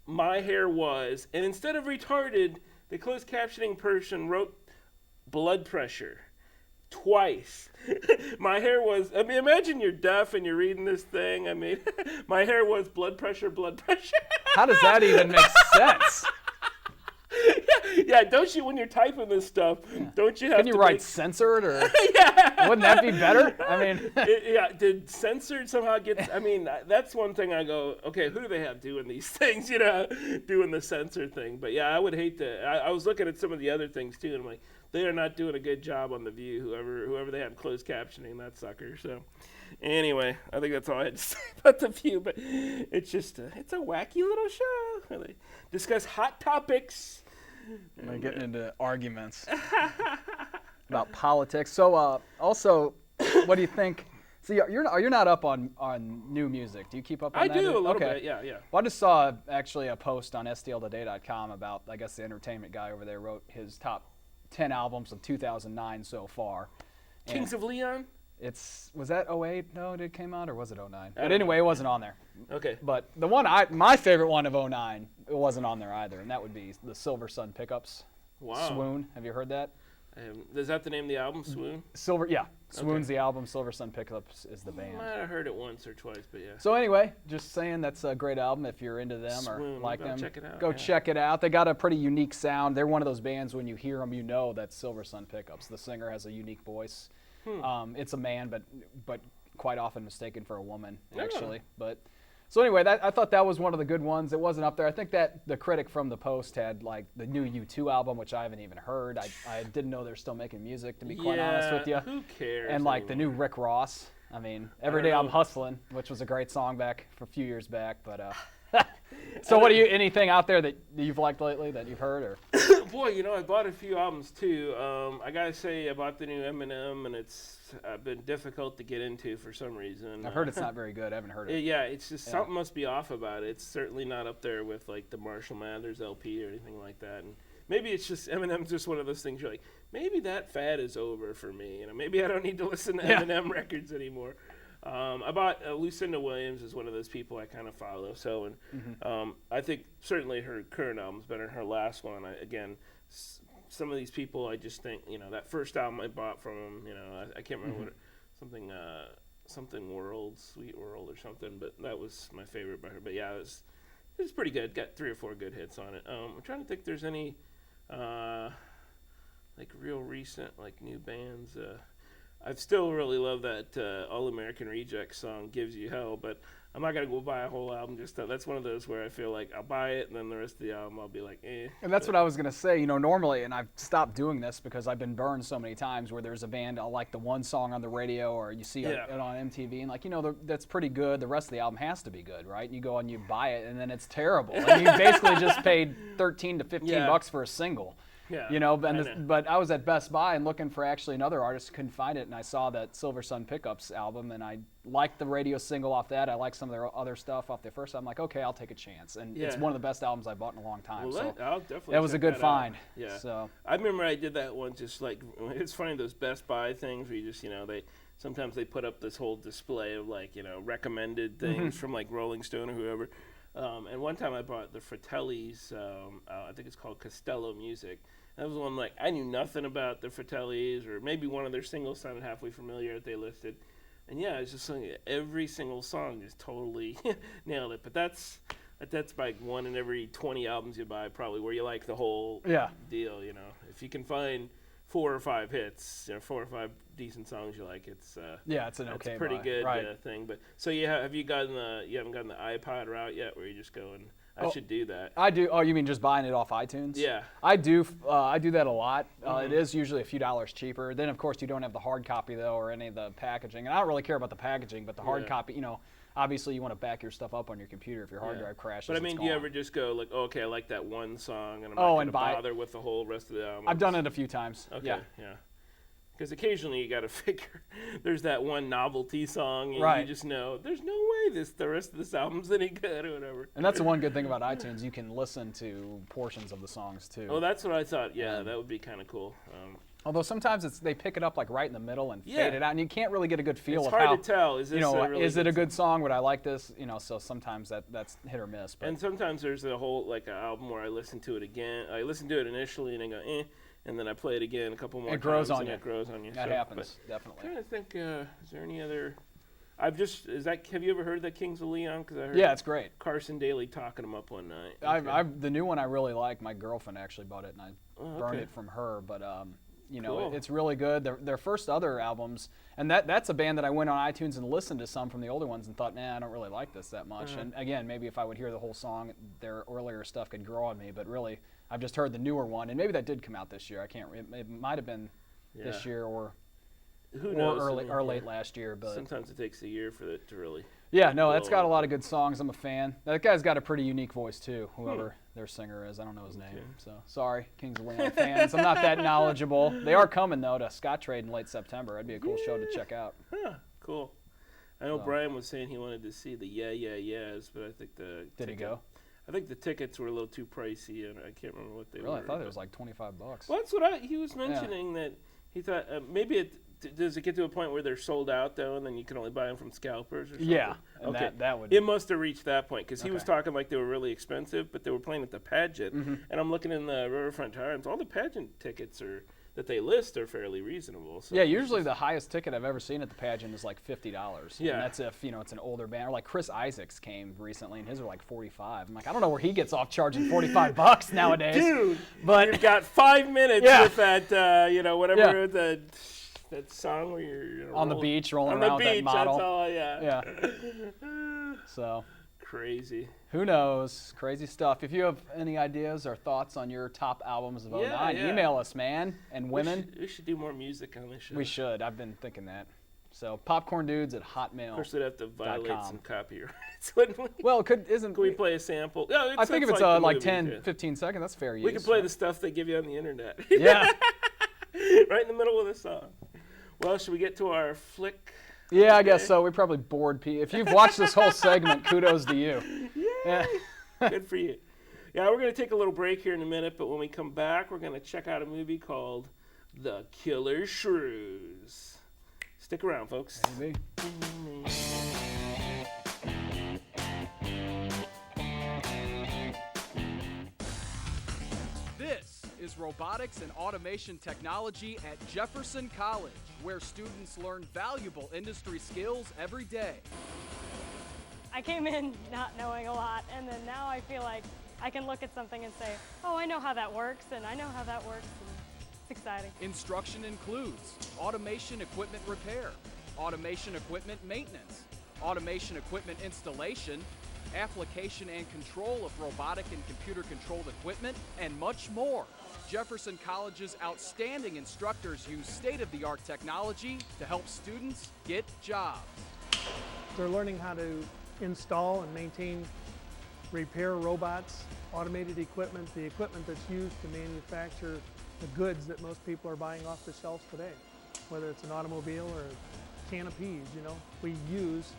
my hair was, and instead of retarded, the closed captioning person wrote blood pressure twice. My hair was, imagine you're deaf and you're reading this thing. My hair was blood pressure, blood pressure. How does that even make sense? Yeah, don't you, when you're typing this stuff, don't you have to... Can you write censored, or wouldn't that be better? Did censored somehow get... that's one thing I go, okay, who do they have doing these things, doing the censor thing? But yeah, I would hate to... I was looking at some of the other things too, and I'm like, they are not doing a good job on The View, whoever they have closed captioning, that sucker. So anyway, I think that's all I had to say about The View, but it's just, it's a wacky little show. They discuss hot topics. Am I getting into arguments about politics? So, also, what do you think? So you're not up on new music. Do you keep up on that? I do a little bit, yeah. Well, I just saw actually a post on STLtoday.com about, I guess the entertainment guy over there wrote his top 10 albums of 2009 so far. Kings of Leon? Was that 08? No, it came out, or was it 09? But anyway, it wasn't on there. Okay. But the one my favorite one of 09, it wasn't on there either, and that would be the Silver Sun Pickups. Wow. Swoon. Have you heard that? Is that the name of the album, Swoon? Swoon's the album. Silver Sun Pickups is the band. I might have heard it once or twice, but yeah. So anyway, just saying that's a great album if you're into them Swoon, or like them. Check it out. Go check it out. They got a pretty unique sound. They're one of those bands when you hear them, you know that's Silver Sun Pickups. The singer has a unique voice. It's a man, but quite often mistaken for a woman, actually. But so anyway, I thought that was one of the good ones. It wasn't up there. I think that the critic from the Post had like the new U2 album, which I haven't even heard. I didn't know they're still making music, to be quite honest with you. Who cares? And like the new Rick Ross. Every Day I'm Hustling, which was a great song back for a few years back. But so anything out there that you've liked lately that you've heard, or? Boy, I bought a few albums too. I gotta say, I bought the new Eminem, and it's been difficult to get into for some reason. I've heard it's not very good. I haven't heard it. Yeah, it's just something must be off about it. It's certainly not up there with like the Marshall Mathers LP or anything like that. And maybe it's just Eminem's just one of those things you're like, maybe that fad is over for me. Maybe I don't need to listen to Eminem records anymore. I bought Lucinda Williams is one of those people I kind of follow. So, and I think certainly her current album's better than her last one. Some of these people, I just think, that first album I bought from them, I can't remember what it, something World, Sweet World or something, but that was my favorite by her. But yeah, it was pretty good. Got 3 or 4 good hits on it. I'm trying to think if there's any like real recent like new bands. I still really love that All American Rejects song, Gives You Hell, but I'm not going to go buy a whole album. That's one of those where I feel like I'll buy it, and then the rest of the album I'll be like, eh. And that's what I was going to say. Normally, and I've stopped doing this because I've been burned so many times where there's a band, I'll like the one song on the radio or you see it on MTV, and that's pretty good. The rest of the album has to be good, right? And you go and you buy it, and then it's terrible. And you basically just paid $13 to $15 for a single. Yeah, but I was at Best Buy and looking for actually another artist, couldn't find it, and I saw that Silver Sun Pickups album, and I liked the radio single off that. I liked some of their other stuff off the first. I'm like, okay, I'll take a chance, and it's one of the best albums I bought in a long time. Well, so I'll definitely that was a good find. Yeah. So I remember I did that one. Just like it's funny those Best Buy things where you just sometimes they put up this whole display of like recommended things from like Rolling Stone or whoever. And one time I bought the Fratellis. I think it's called Costello Music. That was one like I knew nothing about the Fratellis, or maybe one of their singles sounded halfway familiar that they listed, and it's just like every single song just totally nailed it. But that's like one in every 20 albums you buy, probably, where you like the whole deal. If you can find 4 or 5 hits, 4 or 5 decent songs you like, it's an okay, pretty good thing. But so you haven't gotten the iPod route yet, where you just go and I should do that. I do. Oh, you mean just buying it off iTunes? Yeah. I do. I do that a lot. It is usually a few dollars cheaper. Then, of course, you don't have the hard copy, though, or any of the packaging. And I don't really care about the packaging, but the hard copy, obviously you want to back your stuff up on your computer if your hard drive crashes. But, do you ever just go, like, okay, I like that one song, and I'm not going to bother with the whole rest of the album? I've done it a few times. Okay, yeah. Because occasionally you got to figure there's that one novelty song, and you just know there's no way the rest of this album's any good or whatever. And that's the one good thing about iTunes. You can listen to portions of the songs, too. Oh, that's what I thought. Yeah, that would be kind of cool. Although sometimes they pick it up like right in the middle and fade it out, and you can't really get a good feel of how. It's hard to tell. Is it a good song? Would I like this? So sometimes that's hit or miss. But. And sometimes there's a whole like an album where I listen to it again. I listen to it initially and I go, eh. And then I play it again a couple more times. It grows on you. That happens, definitely. I'm trying to think, is there any other... have you ever heard that Kings of Leon? Because I heard it's great. Carson Daly talking them up one night. The new one I really like. My girlfriend actually bought it, and I burned it from her. But, cool. It's really good. Their first other albums, and that's a band that I went on iTunes and listened to some from the older ones and thought, I don't really like this that much. And again, maybe if I would hear the whole song, their earlier stuff could grow on me. But really, I've just heard the newer one, and maybe that did come out this year. I can't. It might have been this year or who knows? Or late last year. But sometimes it takes a year for it to really. Yeah, no, that's got a lot of good songs. I'm a fan. That guy's got a pretty unique voice too. Whoever their singer is, I don't know his name. So sorry, Kings of Leon fans. I'm not that knowledgeable. They are coming though to Scottrade in late September. That'd be a cool show to check out. Huh, cool. I know Brian was saying he wanted to see the Yeah Yeah Yeahs, but I think Did he go? I think the tickets were a little too pricey, and I can't remember what they were. Really? I thought it was like $25. Well, that's what he was mentioning, that he thought maybe does it get to a point where they're sold out, though, and then you can only buy them from scalpers or something? Yeah, and that would... It must have reached that point, because he was talking like they were really expensive, but they were playing at the pageant, and I'm looking in the Riverfront Times, all the pageant tickets that they list are fairly reasonable. So yeah, usually the highest ticket I've ever seen at the pageant is like $50. Yeah. And that's if, it's an older band. Or like Chris Isaacs came recently, and his are like $45. I'm like, I don't know where he gets off charging $45 nowadays. Dude, but you've got 5 minutes with that, whatever, that song where you're on the beach, rolling around with that model. That's all, yeah. So... Crazy. Who knows? Crazy stuff. If you have any ideas or thoughts on your top albums of 09, email us, man, and women. We should do more music on this show. We should. I've been thinking that. So popcorndudes@hotmail.com. Of course, we'd have to violate some copyrights, wouldn't we? Well, Can we play a sample? Yeah, I think if it's like 10, 15 seconds, that's fair use. We can play the stuff they give you on the internet. Yeah. Right in the middle of the song. Well, should we get to our flick? Yeah, I guess so. We probably bored people. If you've watched this whole segment, kudos to you. Yeah. Good for you. Yeah, we're going to take a little break here in a minute, but when we come back, we're going to check out a movie called The Killer Shrews. Stick around, folks. Maybe. This is Robotics and Automation Technology at Jefferson College, where students learn valuable industry skills every day. I came in not knowing a lot, and then now I feel like I can look at something and say, oh, I know how that works, and I know how that works, and it's exciting. Instruction includes automation equipment repair, automation equipment maintenance, automation equipment installation, application and control of robotic and computer-controlled equipment, and much more. Jefferson College's outstanding instructors use state-of-the-art technology to help students get jobs. They're learning how to install and maintain, repair robots, automated equipment, the equipment that's used to manufacture the goods that most people are buying off the shelves today. Whether it's an automobile or a can of peas, we use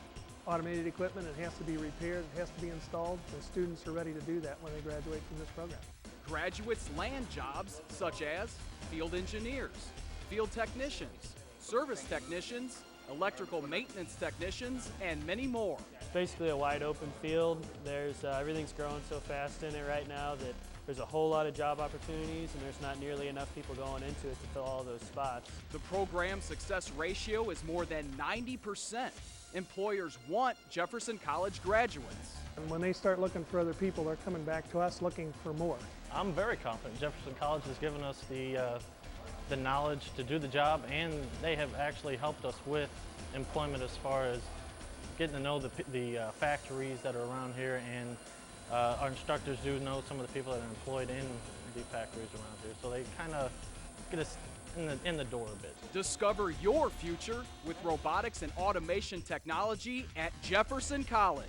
automated equipment. It has to be repaired, it has to be installed. The students are ready to do that when they graduate from this program. Graduates land jobs such as field engineers, field technicians, service technicians, electrical maintenance technicians, and many more. Basically a wide open field. There's everything's growing so fast in it right now that there's a whole lot of job opportunities, and there's not nearly enough people going into it to fill all those spots. The program's success ratio is more than 90%. Employers want Jefferson College graduates. And when they start looking for other people, they're coming back to us looking for more. I'm very confident. Jefferson College has given us the knowledge to do the job, and they have actually helped us with employment as far as getting to know the factories that are around here, and our instructors do know some of the people that are employed in the factories around here, so they kind of get us in the door a bit. Discover your future with robotics and automation technology at Jefferson College.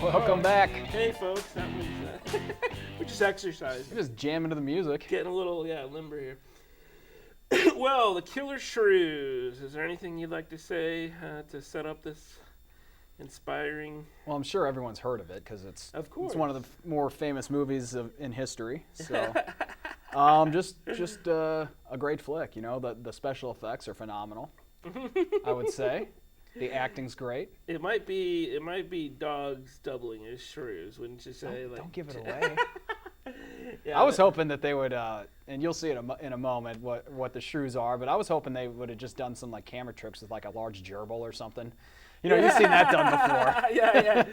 Welcome back. Hey, folks. That was, we're just exercising. We're just jamming to the music. Getting a little, limber here. Well, The Killer Shrews. Is there anything you'd like to say to set up this inspiring? Well, I'm sure everyone's heard of it because it's one of the more famous movies in history. So, just a great flick. The special effects are phenomenal. I would say the acting's great. It might be dogs doubling as shrews, wouldn't you say? Don't give it away. Yeah, I was hoping that they would, and you'll see it in a moment what the shrews are. But I was hoping they would have just done some camera tricks with a large gerbil or something. You've seen that done before. Yeah,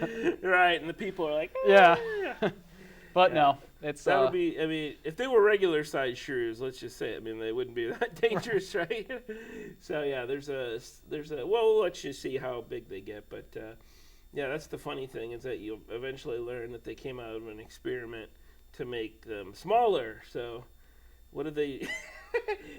right. And the people are like, yeah. But no, it's that would be. I mean, if they were regular sized shrews, let's just say, they wouldn't be that dangerous, right? So yeah, there's a. Well, let's just see how big they get. But yeah, that's the funny thing is that you eventually learn that they came out of an experiment to make them smaller. So, what did they?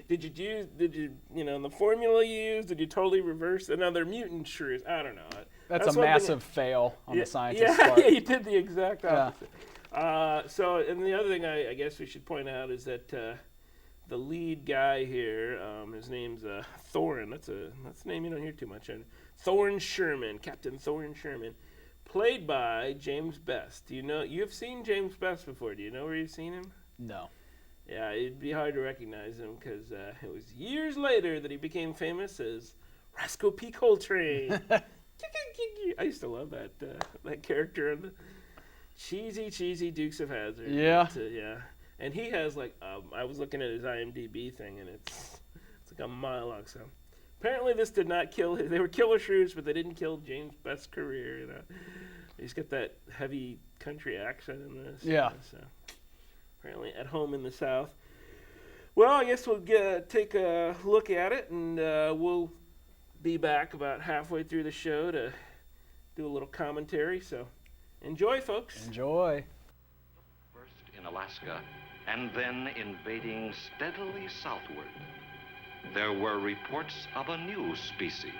Did you the formula you used? Did you totally reverse another mutant shrews? I don't know. That's a massive fail on the scientist's part. Yeah, you did the exact opposite. And the other thing I guess we should point out is that the lead guy here, his name's Thorin. That's a name you don't hear too much. Thorin Sherman, Captain Thorin Sherman, played by James Best. You've seen James Best before? Do you know where you've seen him? No. Yeah, it'd be hard to recognize him because it was years later that he became famous as Roscoe P. Coltrane. I used to love that character in the cheesy Dukes of Hazzard. Yeah. Yeah. And he has I was looking at his IMDb thing, and it's like a mile long. So apparently this did not kill his. They were killer shrews, but they didn't kill James' Best's career. He's got that heavy country accent in this. Yeah. So apparently at home in the South. Well, I guess we'll take a look at it, and we'll be back about halfway through the show to do a little commentary. So enjoy, folks. Enjoy. First in Alaska, and then invading steadily southward, there were reports of a new species,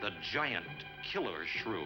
the giant killer shrew.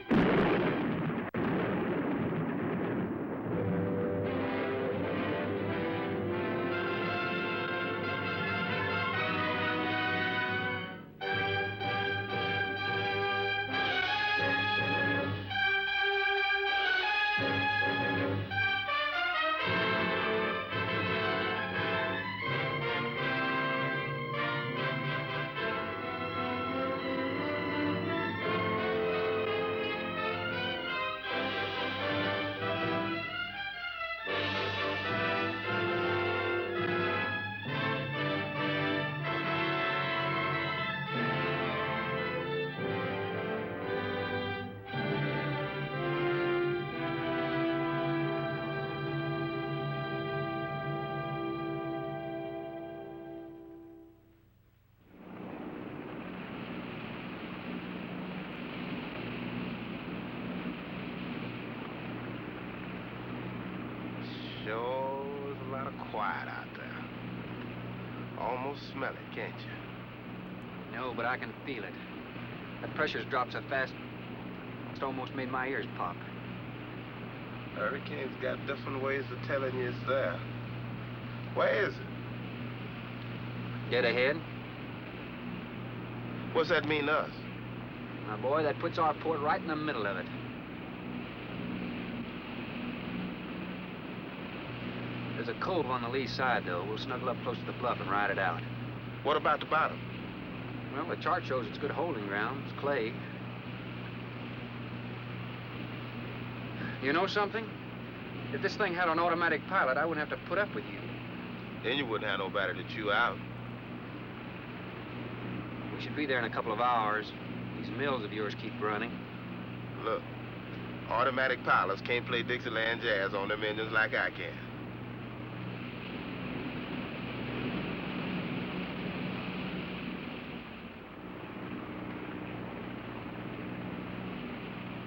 Sure is a lot of quiet out there. Almost smell it, can't you? No, but I can feel it. That pressure's dropped so fast, it's almost made my ears pop. Hurricane's got different ways of telling you it's there. Where is it? Dead ahead. What's that mean to us? My boy, that puts our port right in the middle of it. There's a cove on the lee side, though. We'll snuggle up close to the bluff and ride it out. What about the bottom? Well, the chart shows it's good holding ground. It's clay. You know something? If this thing had an automatic pilot, I wouldn't have to put up with you. Then you wouldn't have nobody to chew out. We should be there in a couple of hours. These mills of yours keep running. Look, automatic pilots can't play Dixieland jazz on them engines like I can.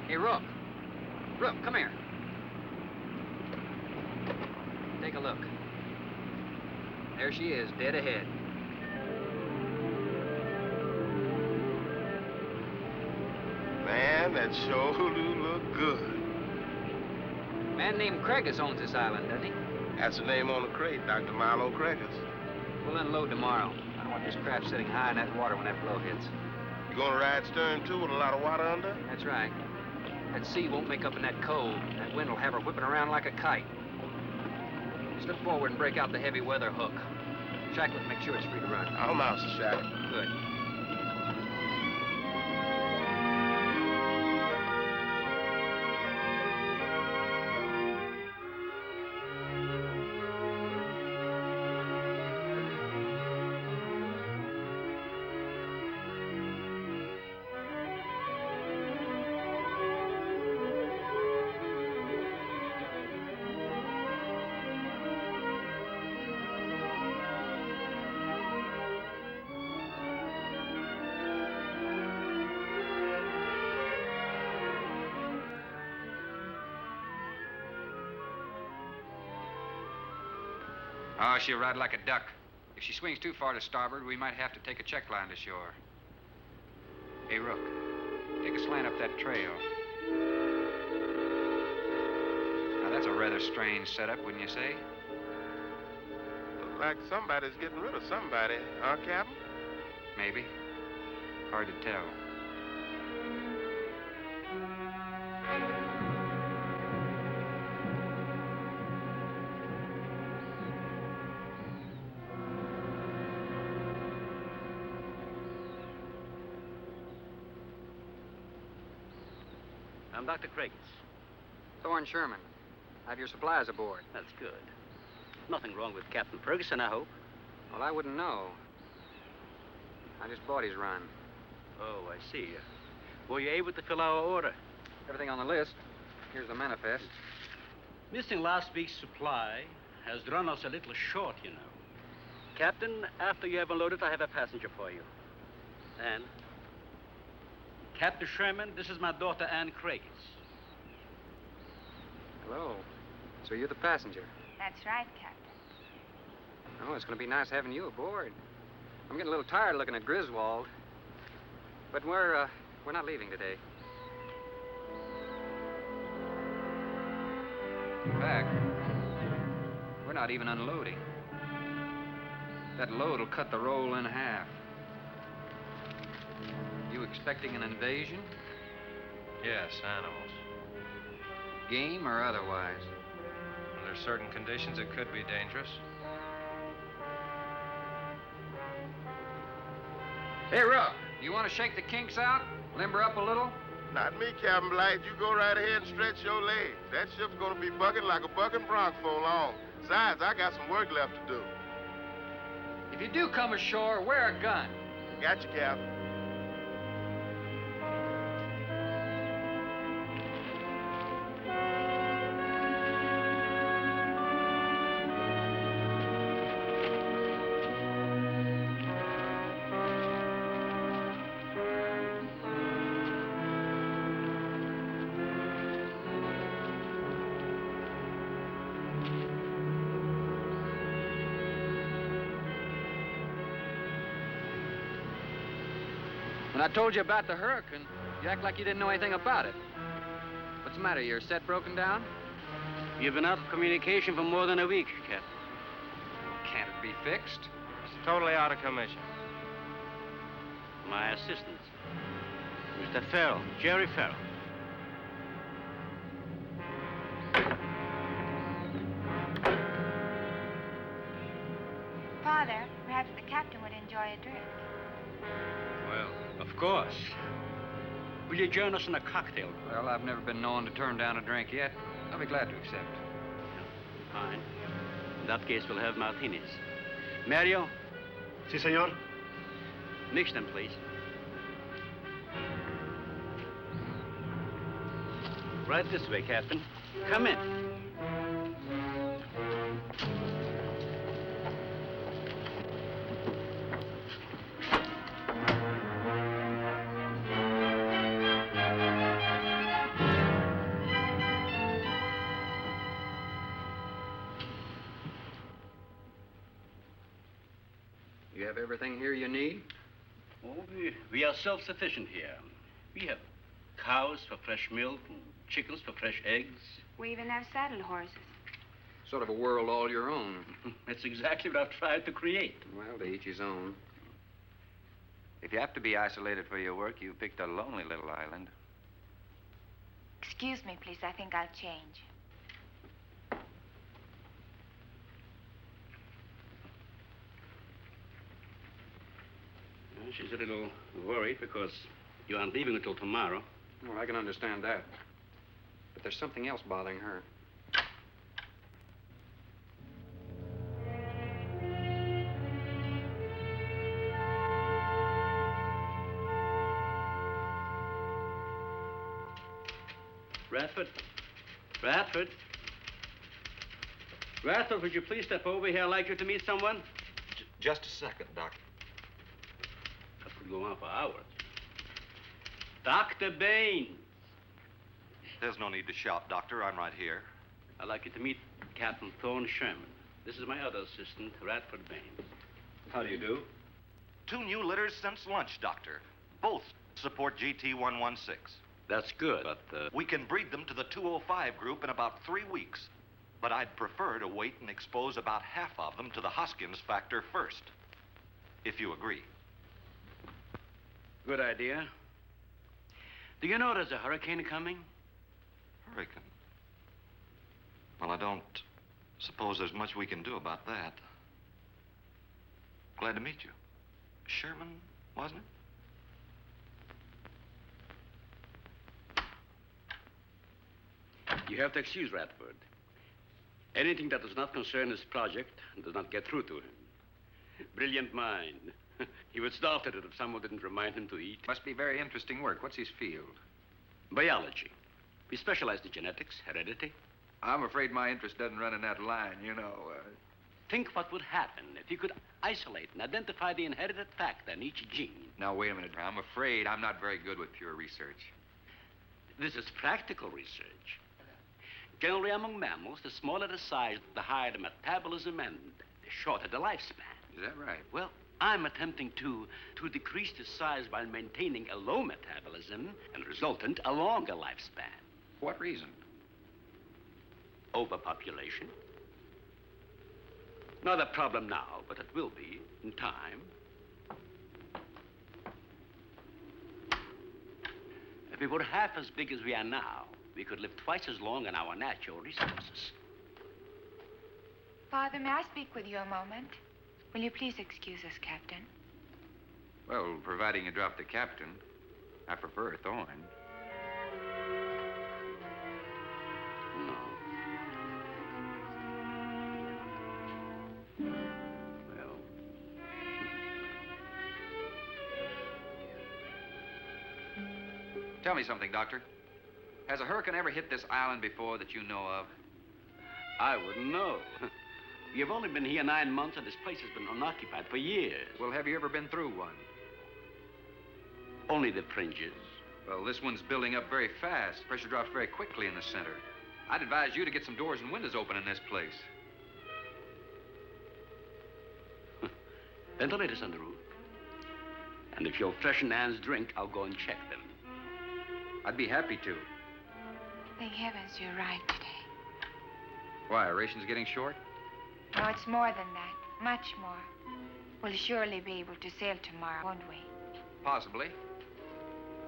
Hey, Rook. Rook, come here. Take a look. There she is, dead ahead. Man, that sure do look good. A man named Craigus owns this island, doesn't he? That's the name on the crate, Dr. Milo Craigus. We'll unload tomorrow. I don't want this craft sitting high in that water when that blow hits. You gonna ride stern, too, with a lot of water under? That's right. That sea won't make up in that cove. That wind will have her whipping around like a kite. Slip forward and break out the heavy weather hook. Shacklet, make sure it's free to run. I'm out, Sir Shacklet. Good. Oh, she'll ride like a duck. If she swings too far to starboard, we might have to take a check line to shore. Hey, Rook, take a slant up that trail. Now, that's a rather strange setup, wouldn't you say? Looks like somebody's getting rid of somebody, huh, Captain? Maybe. Hard to tell. I'm Dr. Craigus. Thorne Sherman. Have your supplies aboard. That's good. Nothing wrong with Captain Ferguson, I hope. Well, I wouldn't know. I just bought his run. Oh, I see. Were you able to fill our order? Everything on the list. Here's the manifest. Missing last week's supply has run us a little short, you know. Captain, after you have unloaded, I have a passenger for you. Anne. Captain Sherman, this is my daughter, Anne Craigus. Hello. So you're the passenger? That's right, Captain. Oh, it's going to be nice having you aboard. I'm getting a little tired looking at Griswold. But we're not leaving today. In fact, we're not even unloading. That load will cut the roll in half. You expecting an invasion? Yes, animals. Game or otherwise? Under certain conditions, it could be dangerous. Hey, Ruff, you want to shake the kinks out? Limber up a little? Not me, Captain Blight. You go right ahead and stretch your legs. That ship's gonna be bucking like a bucking bronc for long. Besides, I got some work left to do. If you do come ashore, wear a gun. Got you, Captain. When I told you about the hurricane, you act like you didn't know anything about it. What's the matter? Your set broken down? You've been out of communication for more than a week, Captain. Can't it be fixed? It's totally out of commission. My assistant, Mr. Farrell, Jerry Farrell. Father, perhaps the captain would enjoy a drink. Well, of course. Will you join us in a cocktail? Well, I've never been known to turn down a drink yet. I'll be glad to accept. Fine. In that case, we'll have martinis. Mario? Si, senor. Mix them, please. Right this way, Captain. Come in. You have everything here you need? Oh, we are self-sufficient here. We have cows for fresh milk and chickens for fresh eggs. We even have saddle horses. Sort of a world all your own. That's exactly what I've tried to create. Well, to each his own. If you have to be isolated for your work, you've picked a lonely little island. Excuse me, please. I think I'll change. Well, she's a little worried because you aren't leaving until tomorrow. Well, I can understand that. But there's something else bothering her. Radford? Radford? Radford, would you please step over here? I'd like you to meet someone. Just a second, Doctor. That could go on for hours. Dr. Baines. There's no need to shout, Doctor. I'm right here. I'd like you to meet Captain Thorne Sherman. This is my other assistant, Radford Baines. How do you do? 2 new litters since lunch, Doctor. Both support GT116. That's good, but... We can breed them to the 205 group in about 3 weeks. But I'd prefer to wait and expose about half of them to the Hoskins factor first. If you agree. Good idea. Do you know there's a hurricane coming? Hurricane? Well, I don't suppose there's much we can do about that. Glad to meet you. Sherman, wasn't it? You have to excuse Radford. Anything that does not concern his project does not get through to him. Brilliant mind. He would starve at it if someone didn't remind him to eat. Must be very interesting work. What's his field? Biology. We specialize in genetics, heredity. I'm afraid my interest doesn't run in that line, you know. Think what would happen if you could isolate and identify the inherited factor in each gene. Now, wait a minute. I'm afraid I'm not very good with pure research. This is practical research. Generally among mammals, the smaller the size, the higher the metabolism and the shorter the lifespan. Is that right? Well, I'm attempting to decrease the size by maintaining a low metabolism and resultant a longer lifespan. For what reason? Overpopulation. Not a problem now, but it will be in time. If we were half as big as we are now, we could live twice as long on our natural resources. Father, may I speak with you a moment? Will you please excuse us, Captain? Well, providing you drop the captain, I prefer a thorn. No. Well. Tell me something, Doctor. Has a hurricane ever hit this island before that you know of? I wouldn't know. You've only been here 9 months, and this place has been unoccupied for years. Well, have you ever been through one? Only the fringes. Well, this one's building up very fast. Pressure drops very quickly in the center. I'd advise you to get some doors and windows open in this place. Ventilators on the roof. And if you'll freshen Anne's drink, I'll go and check them. I'd be happy to. Thank heavens you're right today. Why, ration's getting short? No, it's more than that. Much more. We'll surely be able to sail tomorrow, won't we? Possibly.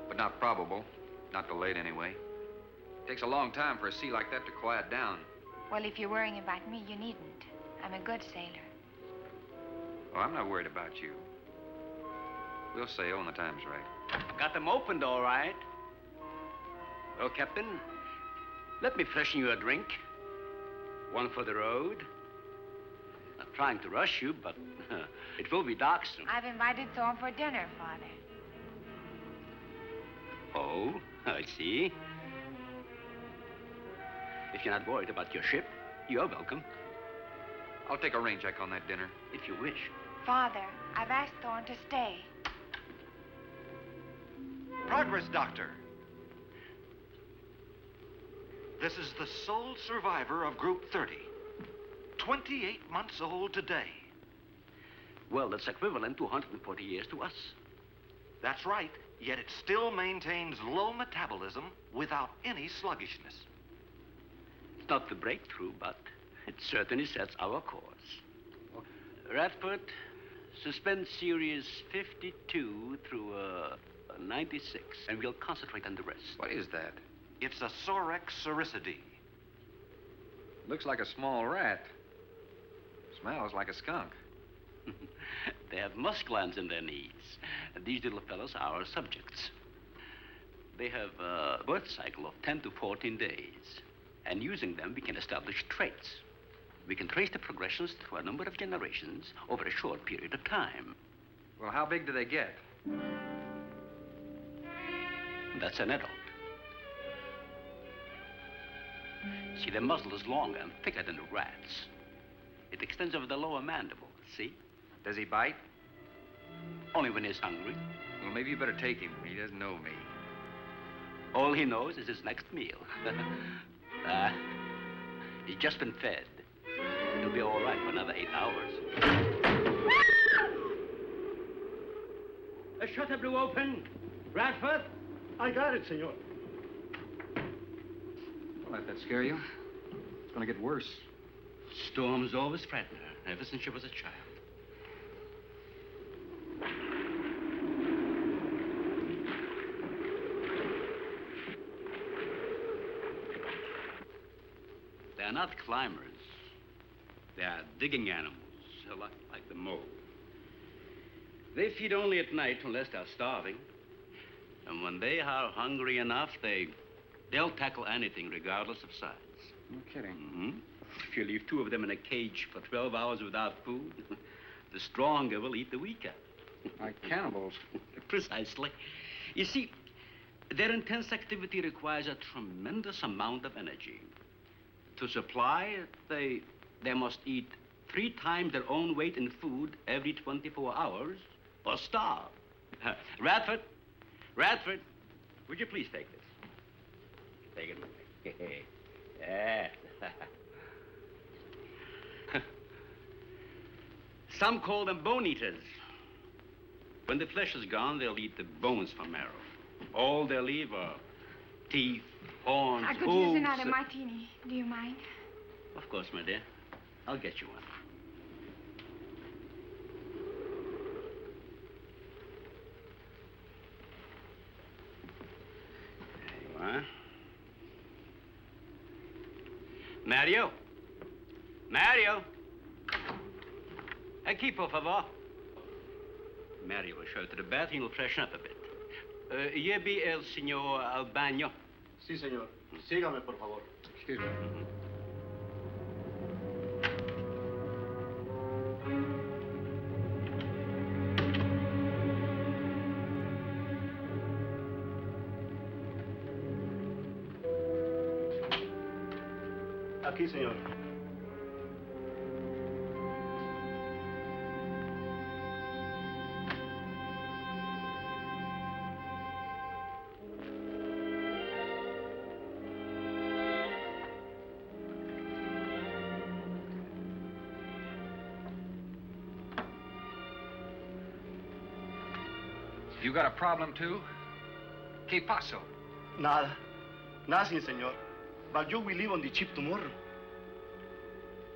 But not probable. Not delayed, anyway. It takes a long time for a sea like that to quiet down. Well, if you're worrying about me, you needn't. I'm a good sailor. Oh, I'm not worried about you. We'll sail when the time's right. Got them opened, all right. Well, Captain, let me freshen you a drink. One for the road. Not trying to rush you, but it will be dark soon. I've invited Thorne for dinner, Father. Oh, I see. If you're not worried about your ship, you're welcome. I'll take a rain check on that dinner. If you wish. Father, I've asked Thorne to stay. Progress, Doctor. This is the sole survivor of Group 30. 28 months old today. Well, that's equivalent to 140 years to us. That's right, yet it still maintains low metabolism without any sluggishness. It's not the breakthrough, but it certainly sets our course. Radford, suspend series 52 through 96, and we'll concentrate on the rest. What is that? It's a Sorex cericidae. Looks like a small rat. Smells like a skunk. They have musk glands in their knees. These little fellows are our subjects. They have a birth cycle of 10 to 14 days. And using them, we can establish traits. We can trace the progressions through a number of generations over a short period of time. Well, how big do they get? That's an adult. See, their muzzle is longer and thicker than the rat's. It extends over the lower mandible, see? Does he bite? Only when he's hungry. Well, maybe you better take him. He doesn't know me. All he knows is his next meal. He's just been fed. He'll be all right for another 8 hours. The shutter blew open. Radford? I got it, senor. Don't let that scare you. It's going to get worse. Storms always frighten her, ever since she was a child. They're not climbers. They are digging animals, like the mole. They feed only at night unless they're starving. And when they are hungry enough, they'll tackle anything regardless of size. No kidding. Mm-hmm. If you leave 2 of them in a cage for 12 hours without food, the stronger will eat the weaker. Like cannibals. Precisely. You see, their intense activity requires a tremendous amount of energy. To supply it, they must eat 3 times their own weight in food every 24 hours or starve. Radford, would you please take this? Take it away. Yeah. Some call them bone eaters. When the flesh is gone, they'll eat the bones for marrow. All they'll leave are teeth, horns, I could hooves. use another martini. Do you mind? Of course, my dear. I'll get you one. There you are. Mario? Mario? Aquí, por favor. Mario will show to the bath and he'll freshen up a bit. Lleve el señor al baño. Sí, señor. Sígame, por favor. Excuse me. Aquí, señor. You got a problem, too? ¿Qué pasó? Nada. Nothing, señor. But you will leave on the ship tomorrow.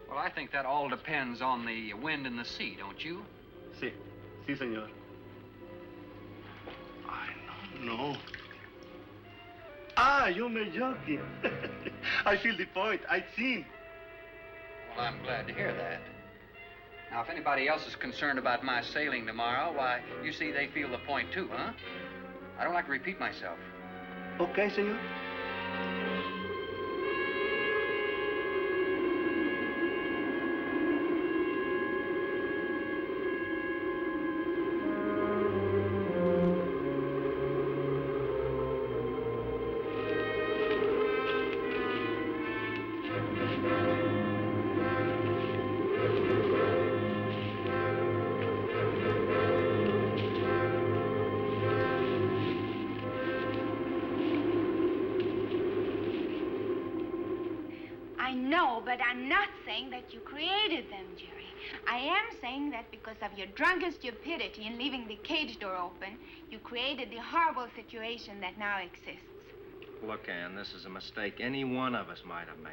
Well, I think that all depends on the wind and the sea, don't you? Sí. Sí, señor. I don't know. Ah, you may joking. I feel the point. I've seen. Well, I'm glad to hear that. Now, if anybody else is concerned about my sailing tomorrow, why, you see they feel the point, too, huh? I don't like to repeat myself. Okay, señor. But I'm not saying that you created them, Jerry. I am saying that because of your drunken stupidity in leaving the cage door open, you created the horrible situation that now exists. Look, Ann, this is a mistake any one of us might have made.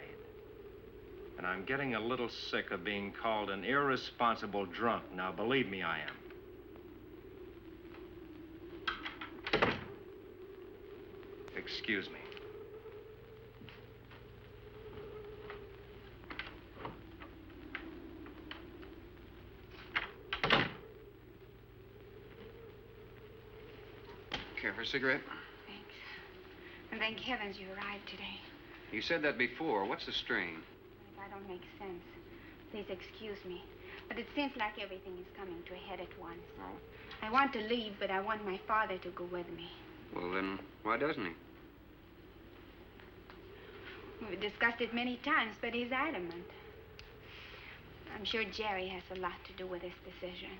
And I'm getting a little sick of being called an irresponsible drunk. Now, believe me, I am. Excuse me. Care for a cigarette? Thanks. And thank heavens you arrived today. You said that before. What's the strain? That don't make sense. Please excuse me. But it seems like everything is coming to a head at once. Oh? I want to leave, but I want my father to go with me. Well, then, why doesn't he? We've discussed it many times, but he's adamant. I'm sure Jerry has a lot to do with this decision.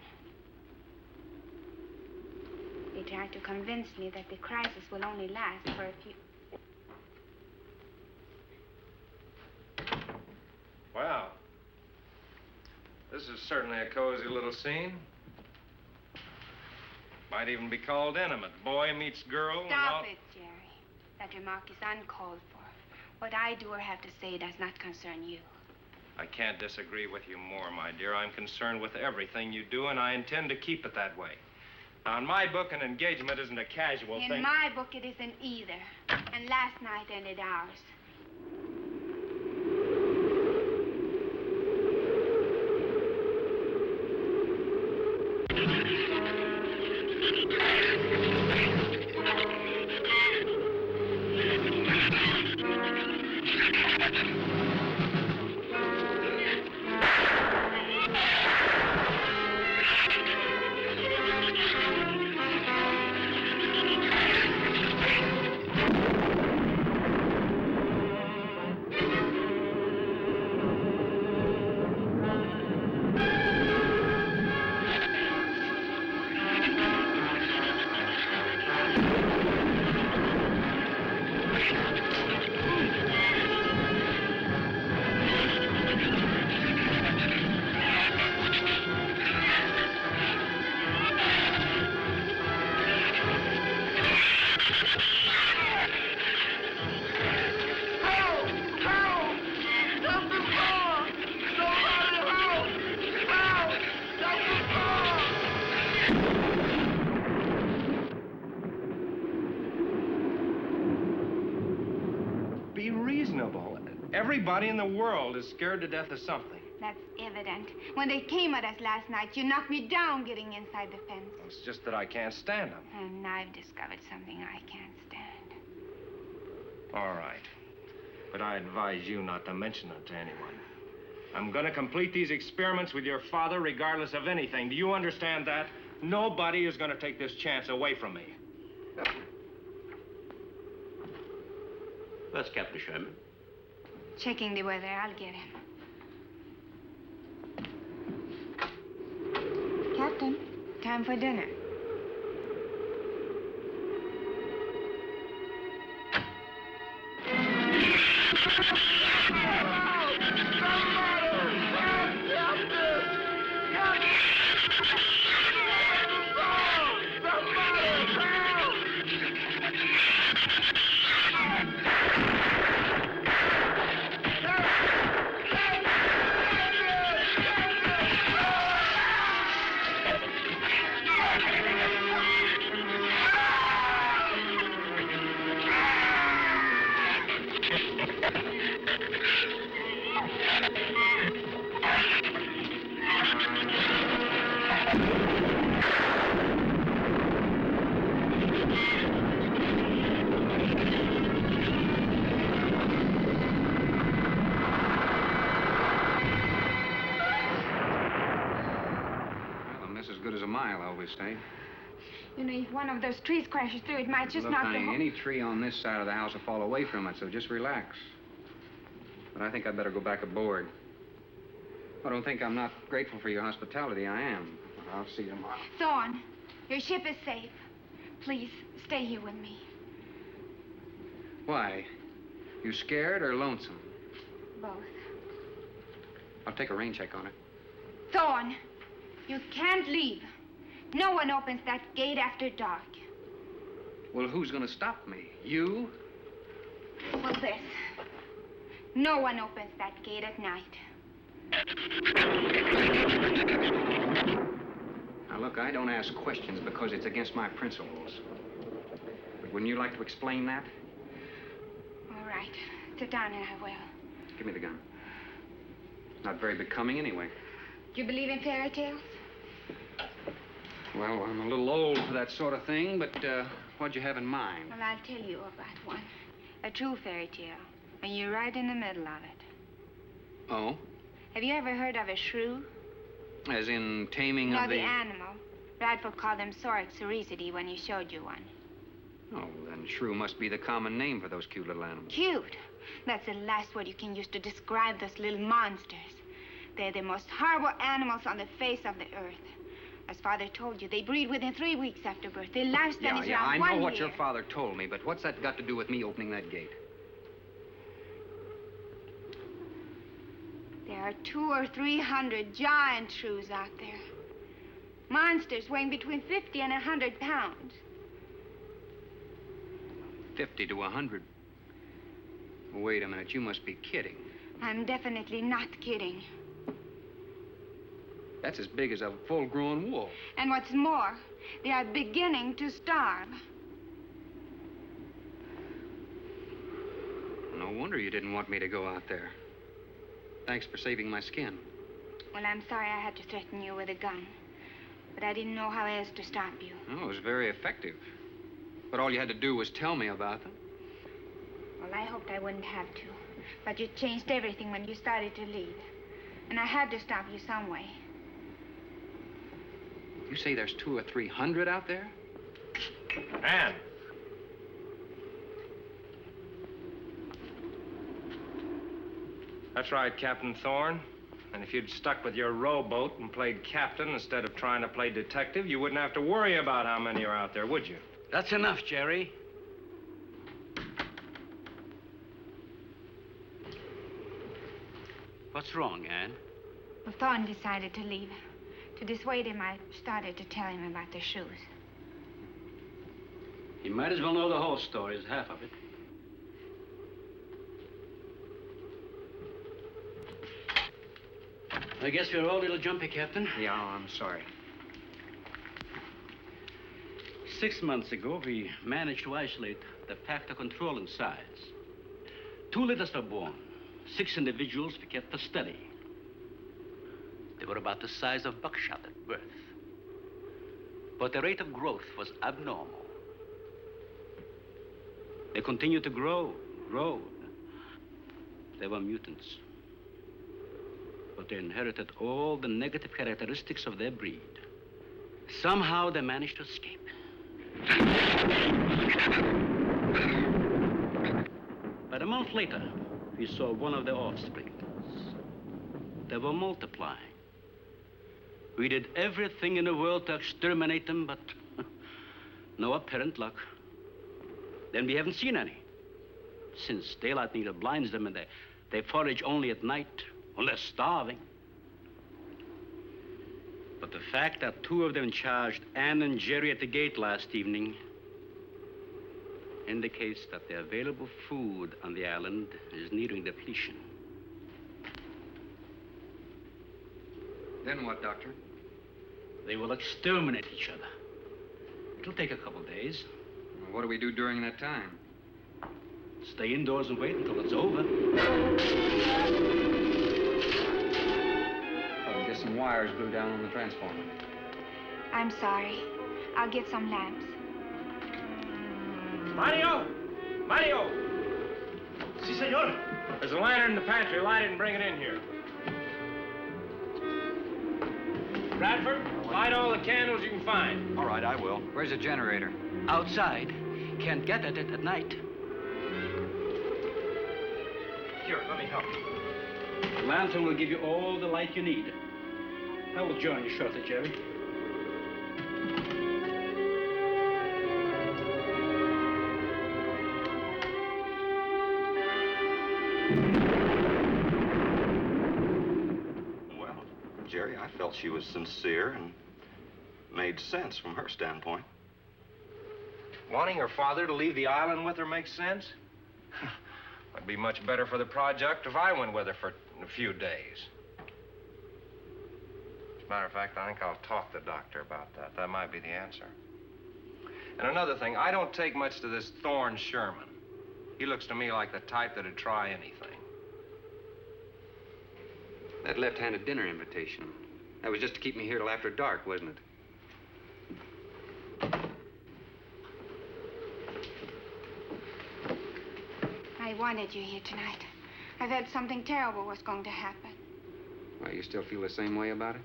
He tried to convince me that the crisis will only last for a few... Wow. This is certainly a cozy little scene. Might even be called intimate. Boy meets girl. Stop it, Jerry. That remark is uncalled for. What I do or have to say does not concern you. I can't disagree with you more, my dear. I'm concerned with everything you do, and I intend to keep it that way. Now, in my book, an engagement isn't a casual thing. In my book, it isn't either. And last night ended ours. Everybody in the world is scared to death of something. That's evident. When they came at us last night, you knocked me down getting inside the fence. It's just that I can't stand them. And I've discovered something I can't stand. All right. But I advise you not to mention it to anyone. I'm going to complete these experiments with your father regardless of anything. Do you understand that? Nobody is going to take this chance away from me. That's Captain Sherman. Checking the weather. I'll get him. Captain, time for dinner. Say. You know, if one of those trees crashes through, it might just Look, knock honey, the whole... any tree on this side of the house will fall away from it, so just relax. But I think I'd better go back aboard. I don't think I'm not grateful for your hospitality. I am. I'll see you tomorrow. Thorne, your ship is safe. Please, stay here with me. Why? You scared or lonesome? Both. I'll take a rain check on it. Thorne, you can't leave. No one opens that gate after dark. Well, who's going to stop me? You? Well, this. No one opens that gate at night. Now, look, I don't ask questions because it's against my principles. But wouldn't you like to explain that? All right. Sit down and I will. Give me the gun. Not very becoming anyway. Do you believe in fairy tales? Well, I'm a little old for that sort of thing, but what'd you have in mind? Well, I'll tell you about one. A true fairy tale. And you're right in the middle of it. Oh? Have you ever heard of a shrew? As in taming No, of the... the animal. Radford called them Sorixoricity when he showed you one. Oh, then shrew must be the common name for those cute little animals. Cute. That's the last word you can use to describe those little monsters. They're the most horrible animals on the face of the earth. As Father told you, they breed within 3 weeks after birth. Their lifespan is around 1 I know year. what your father told me, but what's that got to do with me opening that gate? There are 200 or 300 giant shrews out there. Monsters weighing between 50 and 100 pounds. 50 to 100. Wait a minute, you must be kidding. I'm definitely not kidding. That's as big as a full-grown wolf. And what's more, they are beginning to starve. No wonder you didn't want me to go out there. Thanks for saving my skin. Well, I'm sorry I had to threaten you with a gun. But I didn't know how else to stop you. Oh, it was very effective. But all you had to do was tell me about them. Well, I hoped I wouldn't have to. But you changed everything when you started to leave. And I had to stop you some way. You say there's 200 or 300 out there? Ann. That's right, Captain Thorne. And if you'd stuck with your rowboat and played captain instead of trying to play detective, you wouldn't have to worry about how many are out there, would you? That's enough, Jerry. What's wrong, Ann? Well, Thorne decided to leave. To dissuade him, I started to tell him about the shoes. You might as well know the whole story as half of it. I guess we're all a little jumpy, Captain. Yeah, I'm sorry. 6 months ago, we managed to isolate the factor controlling size. 2 litters were born. 6 individuals we kept for study. They were about the size of buckshot at birth. But the rate of growth was abnormal. They continued to grow. They were mutants. But they inherited all the negative characteristics of their breed. Somehow they managed to escape. But a month later, we saw one of their offspring. They were multiplying. We did everything in the world to exterminate them, but no apparent luck. Then we haven't seen any. Since daylight neither blinds them and they forage only at night, unless starving. But the fact that 2 of them charged Ann and Jerry at the gate last evening indicates that the available food on the island is nearing depletion. Then what, Doctor? They will exterminate each other. It'll take a couple days. What do we do during that time? Stay indoors and wait until it's over. Probably get some wires glued down on the transformer. I'm sorry. I'll get some lamps. Mario! Mario! Si, senor. There's a lantern in the pantry. Light it and bring it in here. Bradford, light all the candles you can find. All right, I will. Where's the generator? Outside. Can't get at it at night. Here, let me help you. The lantern will give you all the light you need. I will join you shortly, Jerry. Well, Jerry, I felt she was sincere and made sense from her standpoint. Wanting her father to leave the island with her makes sense? It'd be much better for the project if I went with her for a few days. As a matter of fact, I think I'll talk to the doctor about that. That might be the answer. And another thing, I don't take much to this Thorne Sherman. He looks to me like the type that'd try anything. That left-handed dinner invitation. That was just to keep me here till after dark, wasn't it? I wanted you here tonight. I've heard something terrible was going to happen. Well, you still feel the same way about it?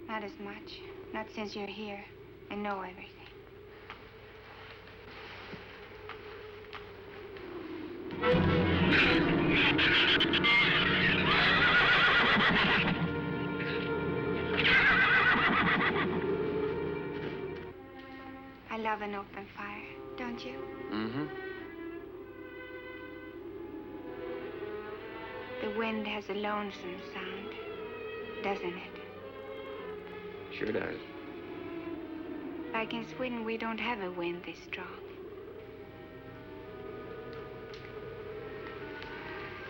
Not as much. Not since you're here and know everything. I love an open fire, don't you? Mm-hmm. The wind has a lonesome sound, doesn't it? Sure does. Like in Sweden, we don't have a wind this strong.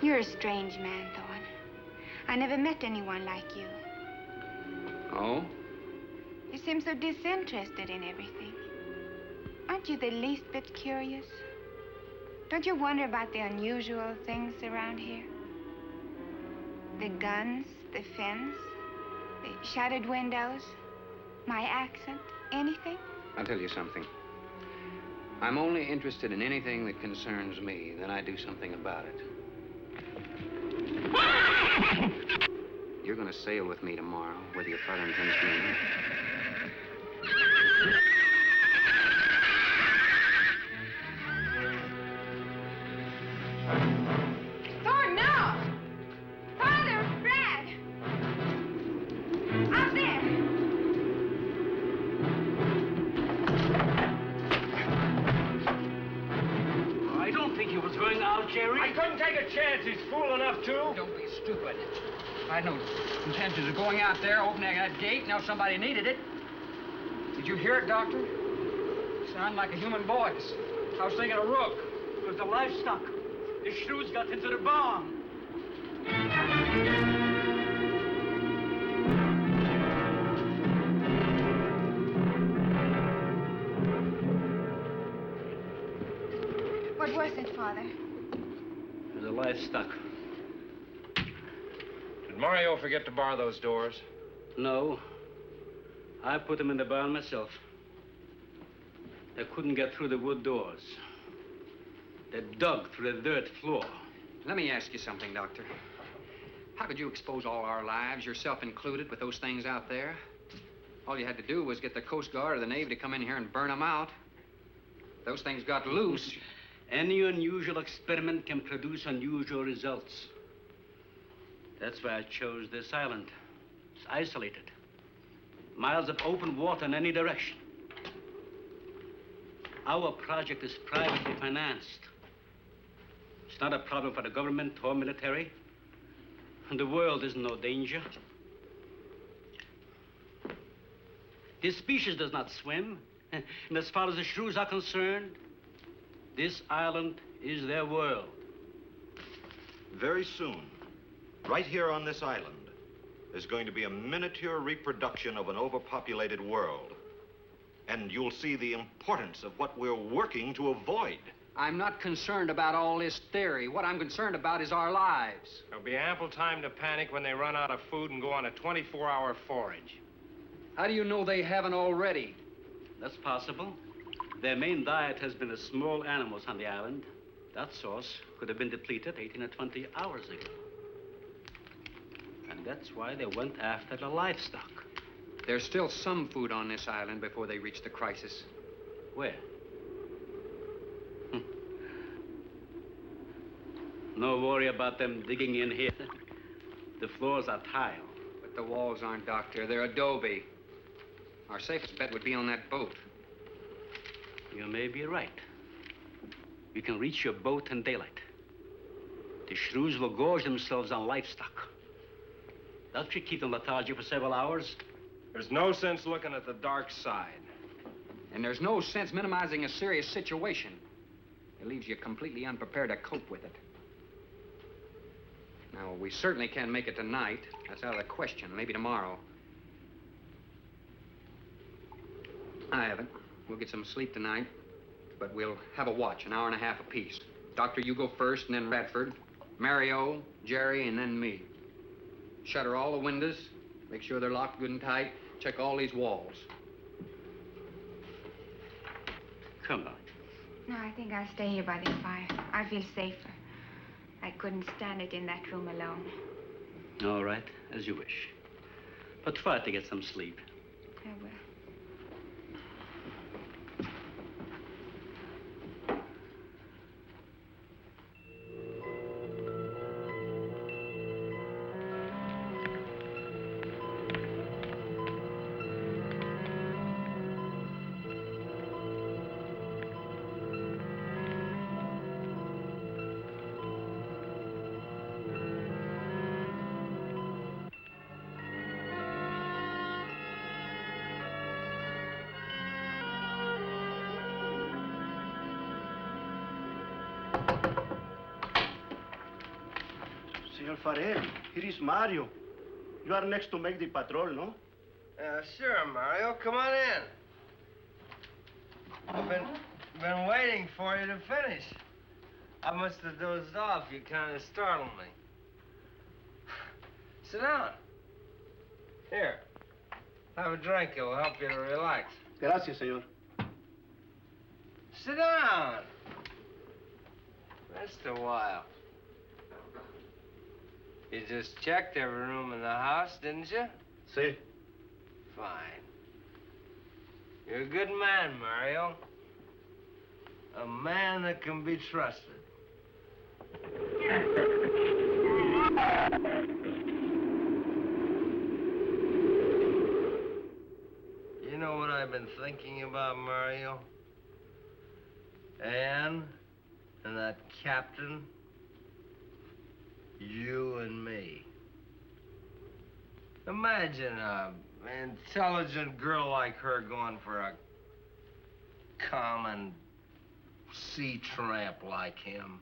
You're a strange man, Thorne. I never met anyone like you. Oh? You seem so disinterested in everything. Aren't you the least bit curious? Don't you wonder about the unusual things around here? The guns, the fence, the shattered windows, my accent, anything? I'll tell you something. I'm only interested in anything that concerns me, then I do something about it. You're gonna sail with me tomorrow, whether your father intends to or not. Thorne, no! Father, Brad! Out there! I don't think he was going out, Jerry. I couldn't take a chance. He's fool enough to. Don't be stupid. I had no intentions of going out there, opening that gate. Now somebody needed it. Did you hear it, Doctor? It sounded like a human voice. I was thinking of Rook. It was the livestock. The Shrews got into the barn. What was it, Father? It was the livestock. Did Mario forget to bar those doors? No. I put them in the barn myself. They couldn't get through the wood doors. They dug through the dirt floor. Let me ask you something, Doctor. How could you expose all our lives, yourself included, with those things out there? All you had to do was get the Coast Guard or the Navy to come in here and burn them out. If those things got loose. Any unusual experiment can produce unusual results. That's why I chose this island. It's isolated. Miles of open water in any direction. Our project is privately financed. It's not a problem for the government or military. And the world is in no danger. This species does not swim. And as far as the Shrews are concerned, this island is their world. Very soon, right here on this island, there's going to be a miniature reproduction of an overpopulated world. And you'll see the importance of what we're working to avoid. I'm not concerned about all this theory. What I'm concerned about is our lives. There'll be ample time to panic when they run out of food and go on a 24-hour forage. How do you know they haven't already? That's possible. Their main diet has been the small animals on the island. That source could have been depleted 18 or 20 hours ago. And that's why they went after the livestock. There's still some food on this island before they reach the crisis. Where? No worry about them digging in here. The floors are tile. But the walls aren't, Doctor. They're adobe. Our safest bet would be on that boat. You may be right. You can reach your boat in daylight. The Shrews will gorge themselves on livestock. That should keep them lethargic for several hours. There's no sense looking at the dark side. And there's no sense minimizing a serious situation. It leaves you completely unprepared to cope with it. Now, we certainly can't make it tonight. That's out of the question. Maybe tomorrow. I haven't. We'll get some sleep tonight, but we'll have a watch, an hour and a half apiece. Doctor, you go first, and then Radford, Mario, Jerry, and then me. Shutter all the windows. Make sure they're locked good and tight. Check all these walls. Come on. No, I think I'll stay here by the fire. I feel safer. I couldn't stand it in that room alone. All right, as you wish. But try to get some sleep. I will. Senor Farrell, here is Mario. You are next to make the patrol, no? Sure, Mario. Come on in. I've been waiting for you to finish. I must have dozed off. You kind of startled me. Sit down. Here. Have a drink. It will help you to relax. Gracias, senor. Sit down. Rest a while. You just checked every room in the house, didn't you? Si. Fine. You're a good man, Mario. A man that can be trusted. You know what I've been thinking about, Mario? Anne and that captain. You and me. Imagine an intelligent girl like her going for a common sea tramp like him.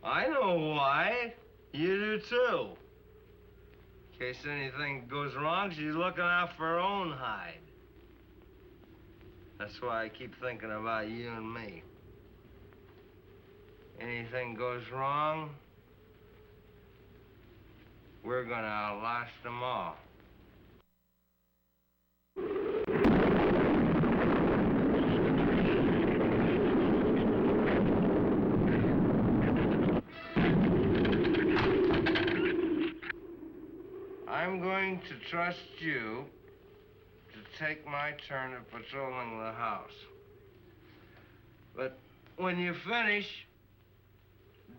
I know why. You do too. In case anything goes wrong, she's looking out for her own hide. That's why I keep thinking about you and me. Anything goes wrong, we're gonna outlast them all. I'm going to trust you to take my turn at patrolling the house. But when you finish,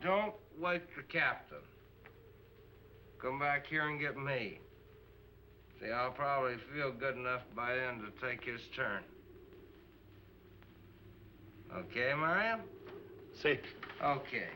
don't wake the captain. Come back here and get me. See, I'll probably feel good enough by then to take his turn. Okay, Mario? Sí. Okay.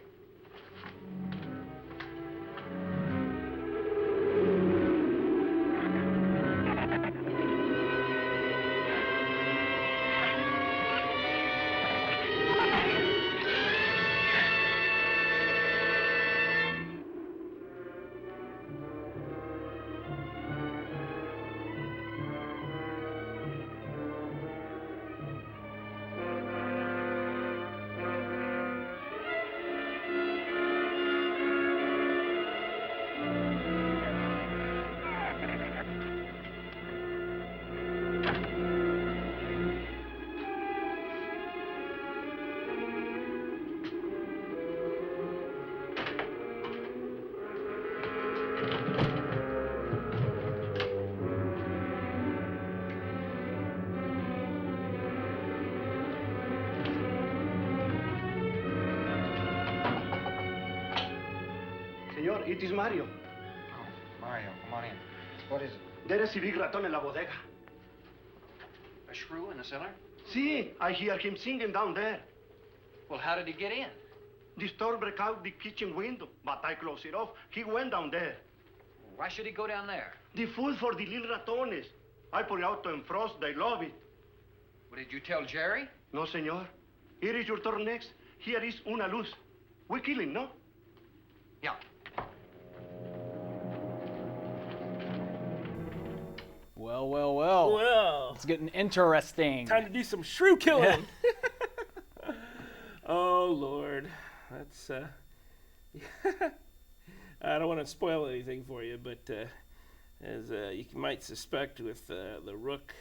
Señor, it is Mario. Oh, Mario, come on in. What is it? There is a big raton en la bodega. A shrew in the cellar? See, I hear him singing down there. Well, how did he get in? The store broke out the kitchen window, but I closed it off. He went down there. Why should he go down there? The food for the little ratones. I put it out to frost. They love it. Well, did you tell Jerry? No, senor. Here is your turn next. Here is una luz. We kill him, no? Yeah. Well, well, well. Well. It's getting interesting. Time to do some shrew killing. Oh, Lord. That's, I don't want to spoil anything for you, but as you might suspect with the Rook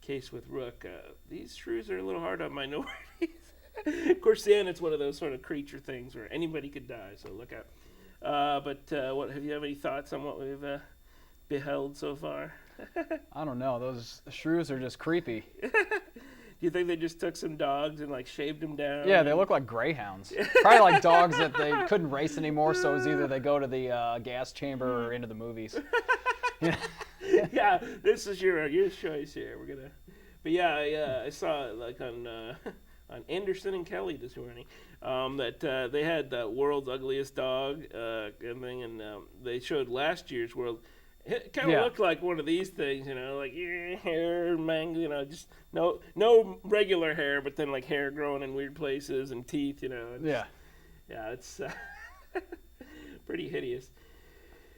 case with Rook, these shrews are a little hard on minorities. Of course, then it's one of those sort of creature things where anybody could die, so look out. But what have you have any thoughts on what we've beheld so far? I don't know. Those shrews are just creepy. Do you think they just took some dogs and like shaved them down? Yeah, they look like greyhounds. Probably like dogs that they couldn't race anymore, so it's either they go to the gas chamber or into the movies. Yeah, this is your choice here. We're gonna, but yeah, I saw it like on Anderson and Kelly this morning that they had the world's ugliest dog and thing, and they showed last year's world. It kind of looked like one of these things, you know, like hair, mango, you know, just no regular hair, but then like hair growing in weird places and teeth, you know. It's pretty hideous.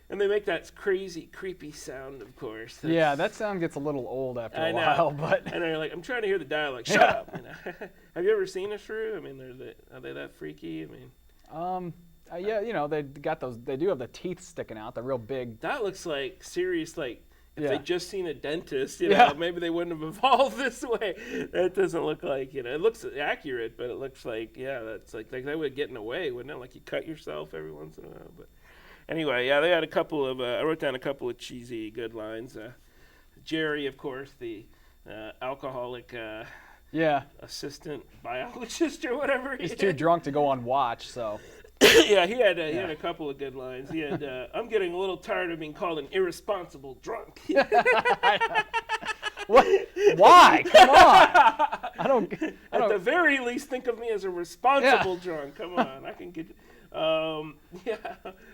And they make that crazy, creepy sound, of course. Yeah, that sound gets a little old after a while, but. And they're like, I'm trying to hear the dialogue. Shut up. You know? Have you ever seen a shrew? I mean, are they that freaky? I mean. Yeah, you know, they got those. They do have the teeth sticking out, the real big. That looks like serious, like if they'd just seen a dentist, you know, maybe they wouldn't have evolved this way. That doesn't look like, you know, it looks accurate, but it looks like, that's like they would get in the way, wouldn't it? Like you cut yourself every once in a while. But anyway, they had a couple of, I wrote down a couple of cheesy good lines. Jerry, of course, the alcoholic assistant biologist or whatever. He's too drunk to go on watch, so. Yeah, he had a couple of good lines. He had, I'm getting a little tired of being called an irresponsible drunk. What? Why? Come on. I don't. At the very least, think of me as a responsible drunk. Come on, I can get. Oh,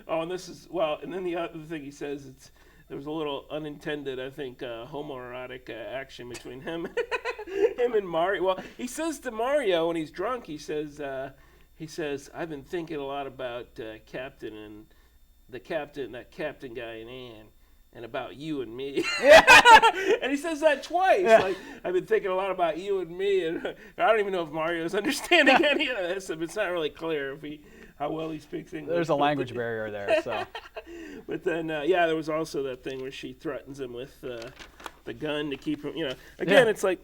and this is and then the other thing he says, there was a little unintended, I think, homoerotic action between him and Mario. Well, he says to Mario when he's drunk, he says, I've been thinking a lot about Captain and that captain guy and Ann. and about you and me. And he says that twice. Like, I've been thinking a lot about you and me, and I don't even know if Mario's understanding any of this. It's not really clear how well he speaks English. There's a language barrier there, so. But then, there was also that thing where she threatens him with the gun to keep him, Again, it's like,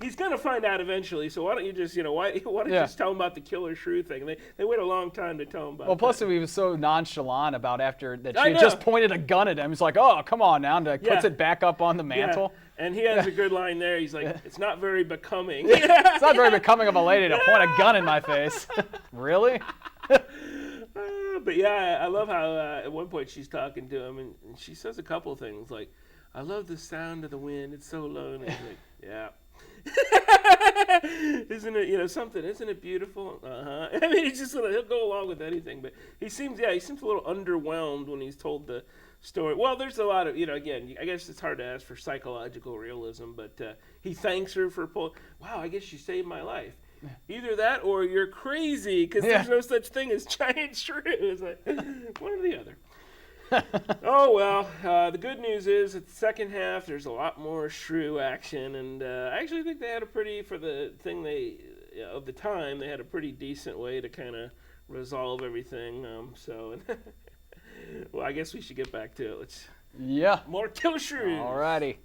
he's going to find out eventually, so why don't you just, why don't you just tell him about the killer shrew thing? They wait a long time to tell him about Well, plus that. he was so nonchalant about after that she had just pointed a gun at him. He's like, oh, come on now, and puts it back up on the mantle. Yeah. And he has a good line there. He's like, it's not very becoming. It's not very becoming of a lady to point a gun in my face. Really? But yeah, I love how at one point she's talking to him, and she says a couple things like, I love the sound of the wind. It's so lonely. He's like, yeah. Isn't it, something? Isn't it beautiful? I mean, he'll go along with anything. But he seems a little underwhelmed when he's told the story. Well, there's a lot of, again, I guess it's hard to ask for psychological realism, but he thanks her for wow, I guess you saved my life. Either that or you're crazy because there's no such thing as giant shrews. Like, one or the other. Oh, well, the good news is at the second half, there's a lot more shrew action, and I actually think they had for the thing of the time, they had a pretty decent way to kind of resolve everything, well, I guess we should get back to it. More killer shrews. Alrighty.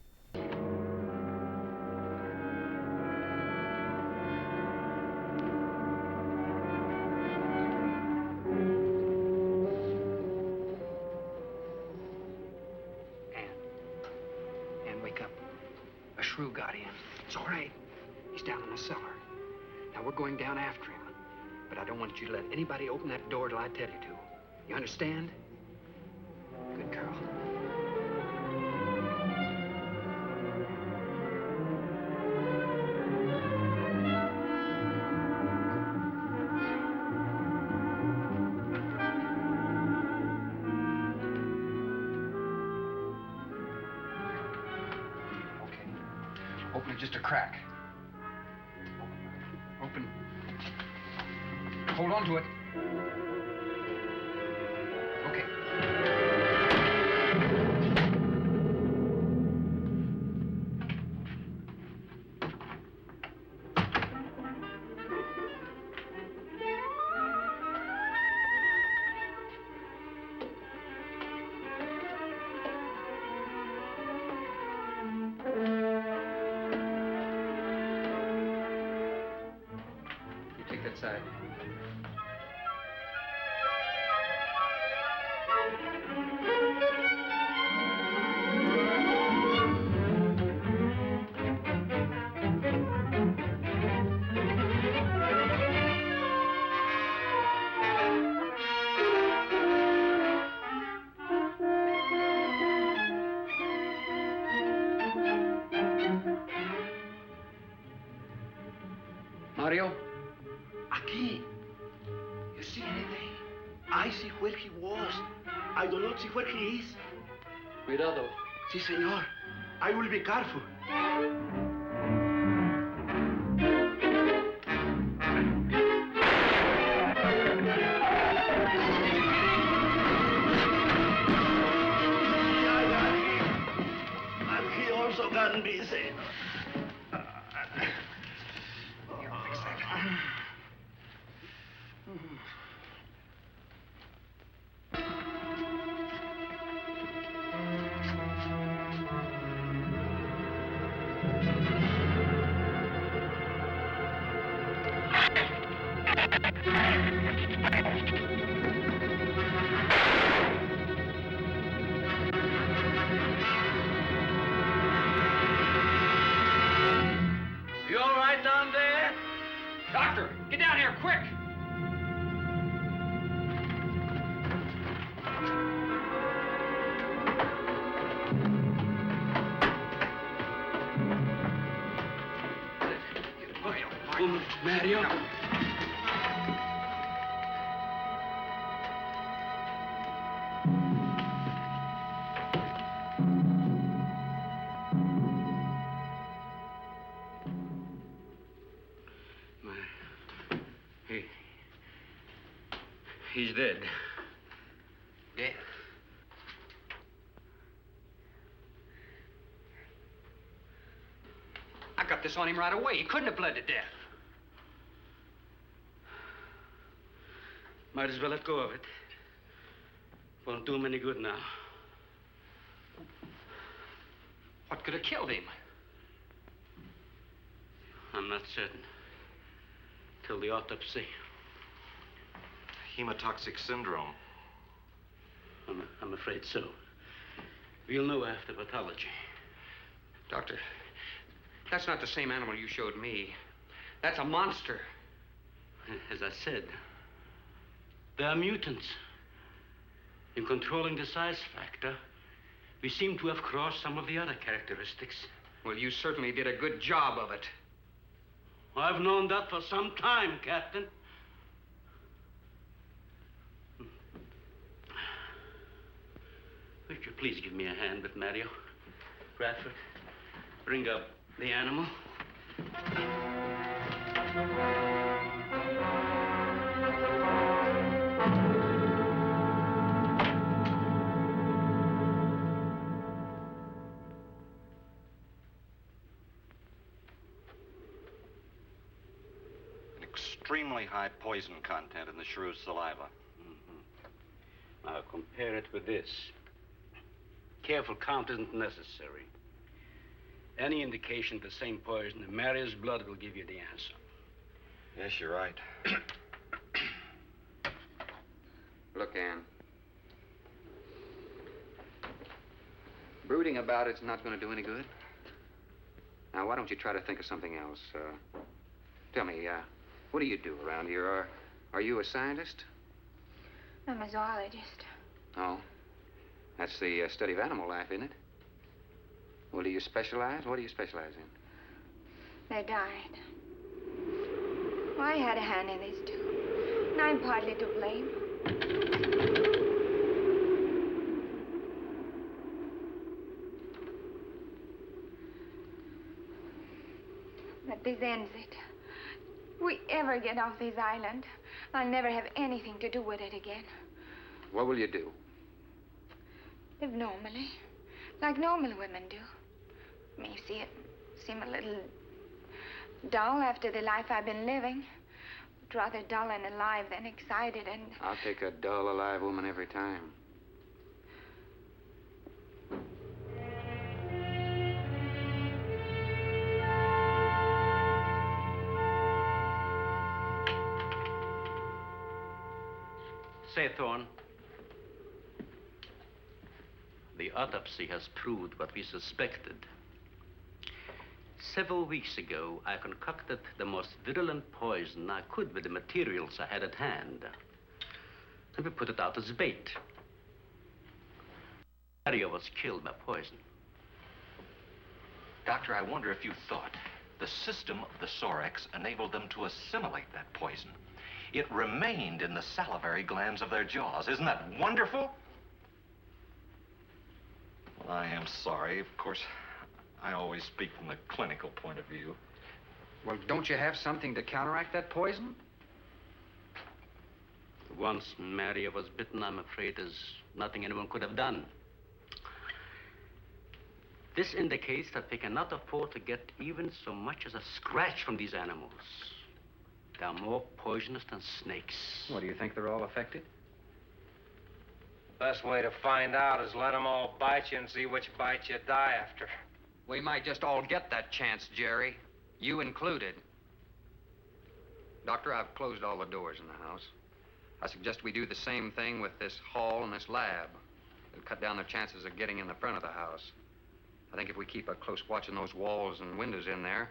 Shrew got in. It's all right. He's down in the cellar. Now we're going down after him. But I don't want you to let anybody open that door till I tell you to. You understand? Good girl. Open it just a crack. Open. Hold on to it. Okay. Side. Mario? Aquí. You see anything? I see where he was. I do not see where he is. Cuidado. Si, senor. I will be careful. I got him. And he also got me, sir. You all right down there? Doctor, get down here, quick! Mario. He's dead. Dead? strapped this on him right away. He couldn't have bled to death. Might as well let go of it. Won't do him any good now. What could have killed him? I'm not certain. Till the autopsy. Hemotoxic syndrome. I'm afraid so. We'll know after pathology. Doctor, that's not the same animal you showed me. That's a monster. As I said, they are mutants. In controlling the size factor, we seem to have crossed some of the other characteristics. Well, you certainly did a good job of it. I've known that for some time, Captain. Would you please give me a hand with Mario? Bradford, bring up the animal. Extremely high poison content in the Shrews saliva. Now compare it with this. Careful count isn't necessary. Any indication of the same poison in Mario's blood will give you the answer. Yes, you're right. Look, Ann. Brooding about it's not going to do any good. Now, why don't you try to think of something else? Tell me, what do you do around here? Are you a scientist? I'm a zoologist. Oh. That's the study of animal life, isn't it? Well, do you specialize? What do you specialize in? They died. Well, I had a hand in this, too. And I'm partly to blame. But this ends it. If we ever get off this island, I'll never have anything to do with it again. What will you do? Live normally, like normal women do. May seem a little dull after the life I've been living. But rather dull and alive than excited and... I'll take a dull, alive woman every time. Say, Thorne, the autopsy has proved what we suspected. Several weeks ago, I concocted the most virulent poison I could with the materials I had at hand. And we put it out as bait. Mario was killed by poison. Doctor, I wonder if you thought the system of the Sorex enabled them to assimilate that poison. It remained in the salivary glands of their jaws. Isn't that wonderful? Well, I am sorry. Of course, I always speak from the clinical point of view. Well, don't you have something to counteract that poison? Once Mario was bitten, I'm afraid there's nothing anyone could have done. This indicates that we cannot afford to get even so much as a scratch from these animals. They are more poisonous than snakes. What, do you think they're all affected? Best way to find out is let them all bite you and see which bite you die after. We might just all get that chance, Jerry. You included. Doctor, I've closed all the doors in the house. I suggest we do the same thing with this hall and this lab. It'll cut down the chances of getting in the front of the house. I think if we keep a close watch on those walls and windows in there,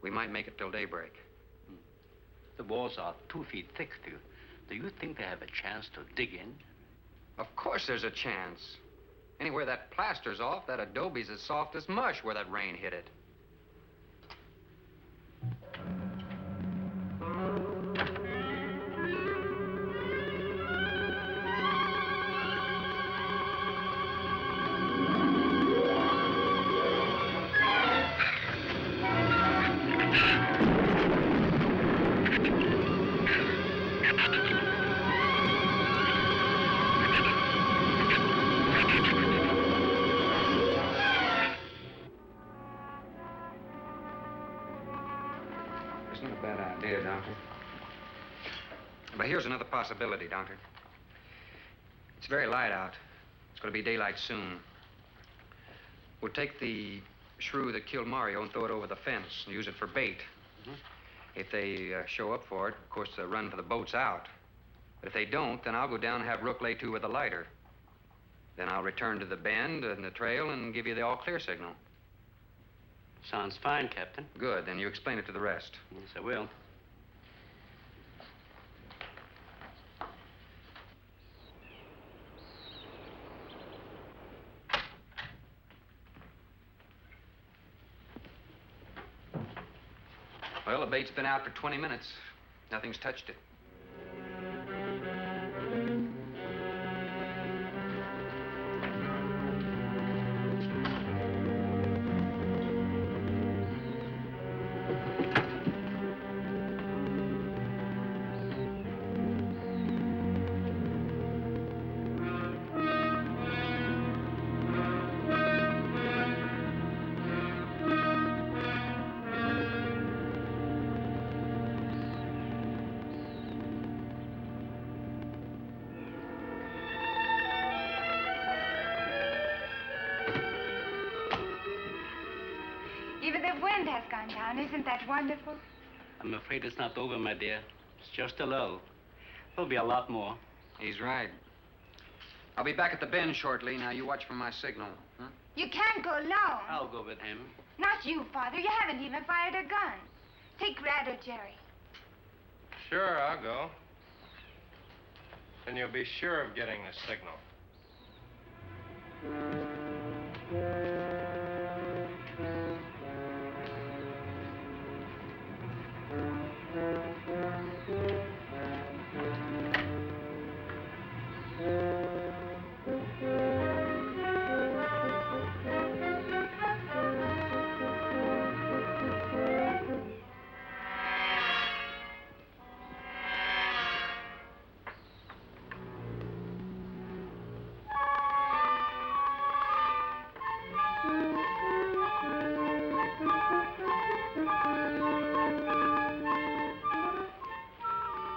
we might make it till daybreak. The walls are 2 feet thick. Do you think they have a chance to dig in? Of course there's a chance. Anywhere that plaster's off, that adobe's as soft as mush where that rain hit it. isn't a bad idea, Doctor. But here's another possibility, Doctor. It's very light out. It's going to be daylight soon. We'll take the shrew that killed Mario and throw it over the fence and use it for bait. If they show up for it, of course, they'll run for the boats out. But if they don't, then I'll go down and have Rook lay to with a lighter. Then I'll return to the bend and the trail and give you the all-clear signal. Sounds fine, Captain. Good. Then you explain it to the rest. Yes, I will. Well, the bait's been out for 20 minutes. Nothing's touched it. Even the wind has gone down. Isn't that wonderful? I'm afraid it's not over, my dear. It's just a lull. There'll be a lot more. He's right. I'll be back at the bend shortly. Now, you watch for my signal. Huh? You can't go alone. I'll go with him. Not you, Father. You haven't even fired a gun. Take Red or Jerry. Sure, I'll go. Then you'll be sure of getting the signal.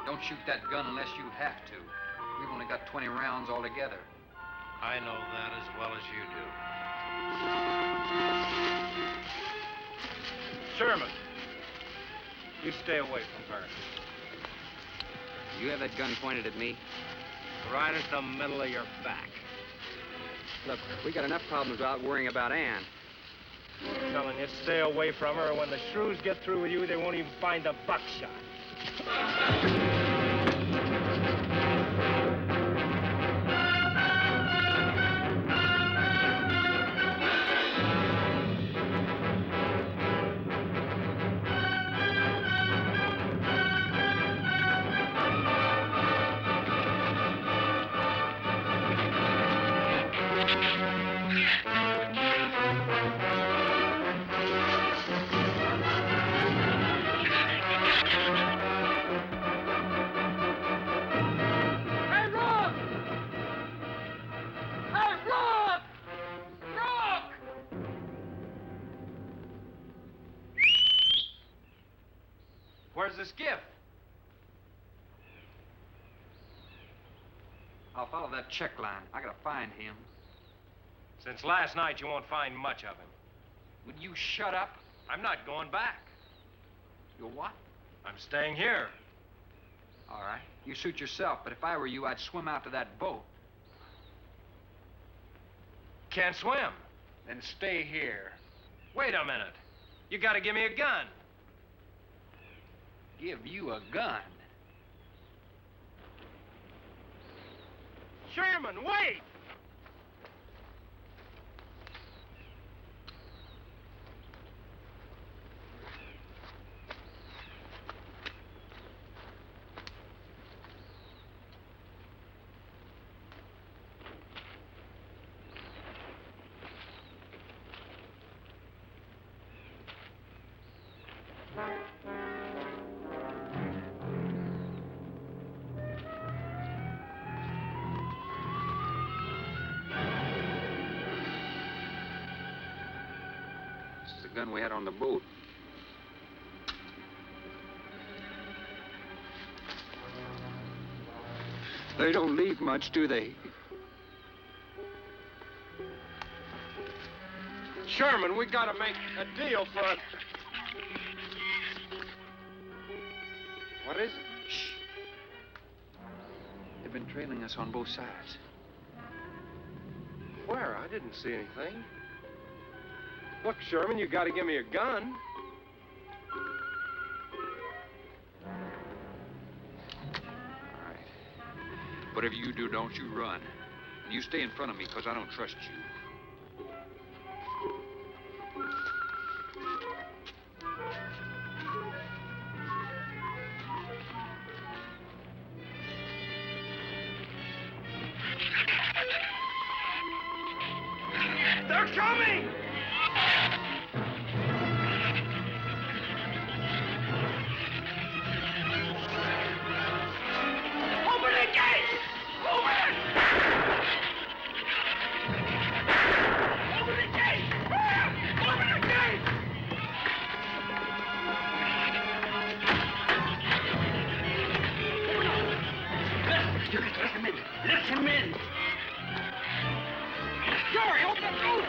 Don't shoot that gun unless you have to. We've only got 20 rounds altogether. I know that as well as you do. Sherman, you stay away from her. You have that gun pointed at me? Right at the middle of your back. Look, we got enough problems without worrying about Ann. I'm telling you, stay away from her, or when the Shrews get through with you, they won't even find the buckshot. Where's the skiff? I'll follow that check line. I gotta find him. Since last night, you won't find much of him. Would you shut up? I'm not going back. You're what? I'm staying here. All right. You suit yourself, but if I were you, I'd swim out to that boat. Can't swim. Then stay here. Wait a minute. You gotta give me a gun. Give you a gun? Sherman, wait! This is the gun we had on the boat. They don't leave much, do they? Sherman, we gotta make a deal for it. What is it? Shh. They've been trailing us on both sides. Where? I didn't see anything. Look, Sherman, you gotta give me a gun. All right. Whatever you do, don't you run. And you stay in front of me, because I don't trust you. They're coming! Open the gate! Open it! Open the gate! Open the gate! You can let him in. Let him in. Jerry, open the door!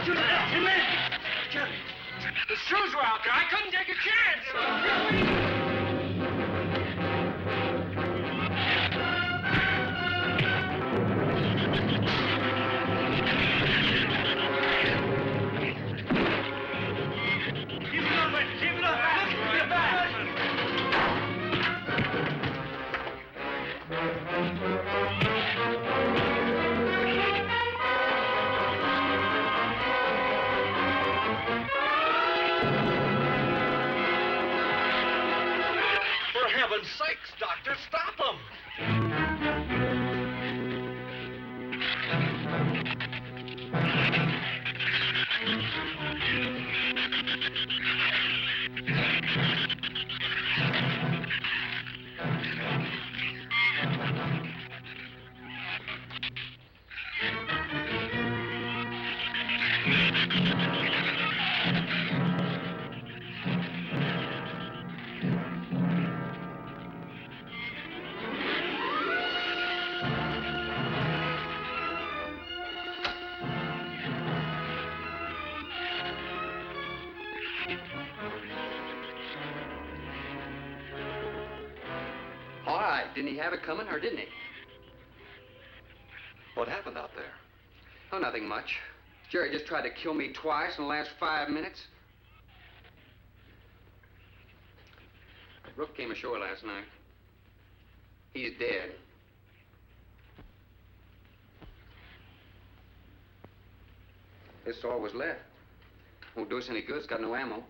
You let him in! Jerry, the Shrews were out there. I couldn't take a chance. Keep it up, man. Keep it up. Get back. For heaven's sakes, Doctor, stop them! All right. Didn't he have it coming, or didn't he? What happened out there? Oh, nothing much. Jerry just tried to kill me twice in the last 5 minutes. Rook came ashore last night. He's dead. This is all was left. Won't do us any good. It's got no ammo.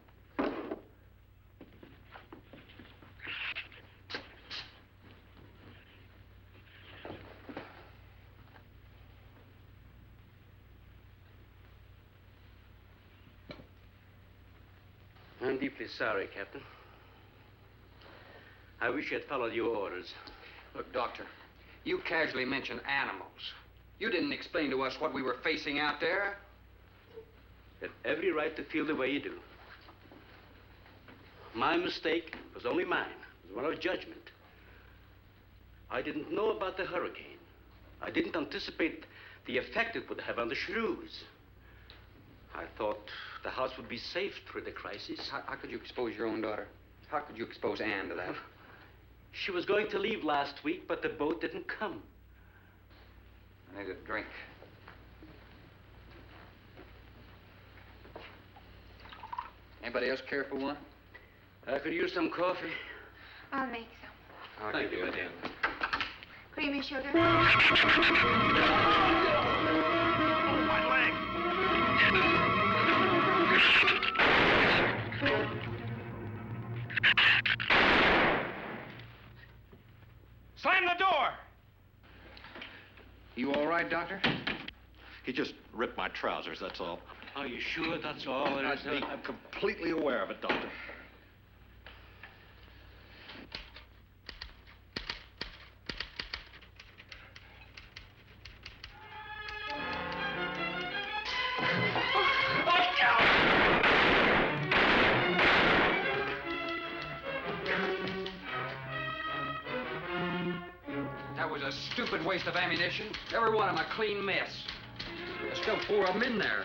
I'm deeply sorry, Captain. I wish you had followed your orders. Look, Doctor, you casually mentioned animals. You didn't explain to us what we were facing out there. You had every right to feel the way you do. My mistake was only mine. It was one of judgment. I didn't know about the hurricane. I didn't anticipate the effect it would have on the Shrews. I thought the house would be safe through the crisis. How could you expose your own daughter? How could you expose Anne to that? She was going to leave last week, but the boat didn't come. I need a drink. Anybody else care for one? I could use some coffee. I'll make some. Thank you, madam. Creamy sugar. My leg. Slam the door! You all right, Doctor? He just ripped my trousers, that's all. Are you sure that's all? I'm completely aware of it, Doctor. was a stupid waste of ammunition. Every one of them a clean mess. There's still 4 of them in there.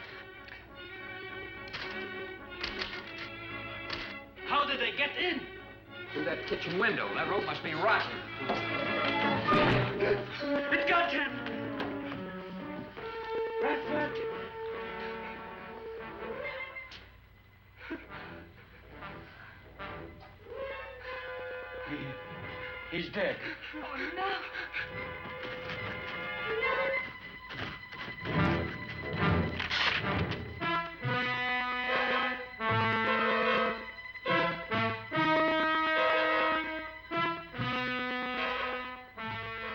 How did they get in? Through that kitchen window. That rope must be rotten. It got him! Radford! He's dead. Oh, no.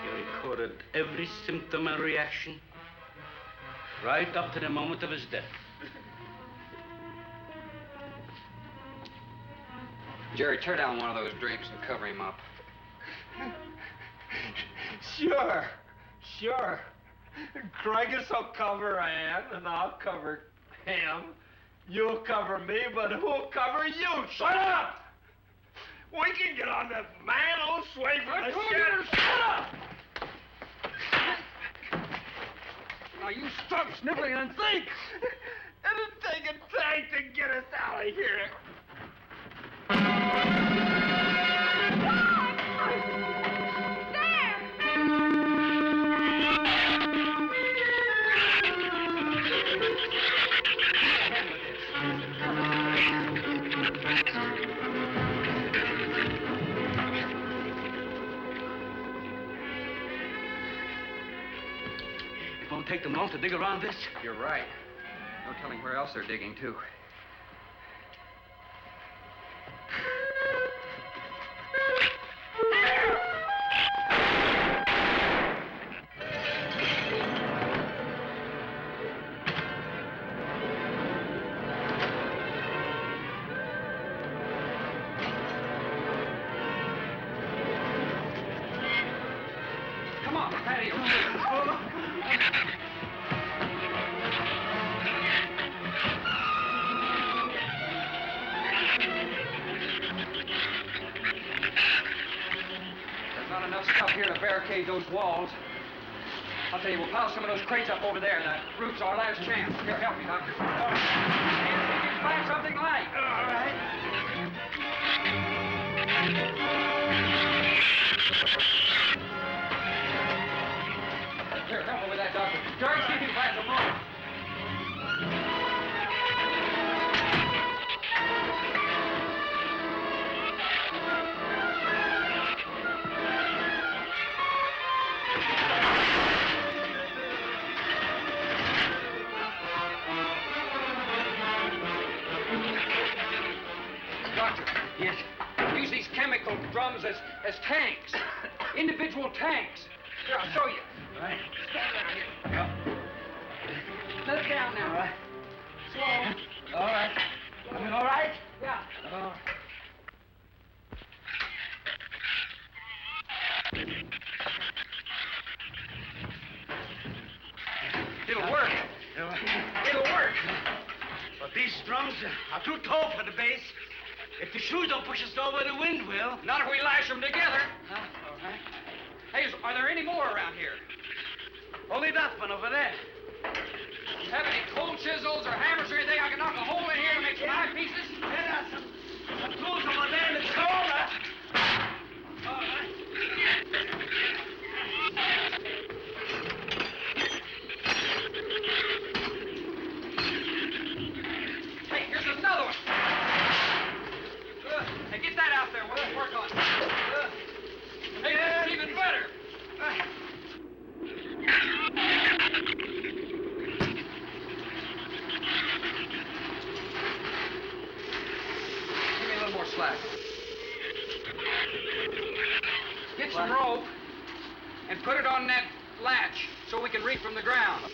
He recorded every symptom and reaction, right up to the moment of his death. Jerry, tear down one of those drapes and cover him up. Sure. Craigus will cover Ann, and I'll cover him. You'll cover me, but who'll cover you? Shut up! We can get on that man old sway from the shed. Shut up! Now you stop sniveling and think! It'll take a tank to get us out of here. It won't take them long to dig around this. You're right. No telling where else they're digging, too. Come on, patio. There's not enough stuff here to barricade those walls. I'll tell you, we'll pile some of those crates up over there. The roof's our last chance. Here, help me, Doctor. And see if you can find something light. All right. Here, help me with that, Doctor. Jerry, see if you can find some rope. Doctor. Yes? Use these chemical drums as tanks. Individual tanks. Here, I'll show you. All right. Stand around here. Let it down now. All right. Slow. All right. I mean, all right? Yeah. It'll work. It'll work. But these drums are too tall for the base. If the shoes don't push us over, the wind will. Not if we lash them together. Huh? All right. Hey, are there any more around here? Only that one over there. Have any cold chisels or hammers or anything I can knock a hole in here to make some eyepieces? There are some tools over there in the corner. All right. Hey, here's another one. Hey, get that out there. We'll work on it. Hey, this is even better. Give me a little more slack. Get some rope and put it on that latch so we can reach from the ground.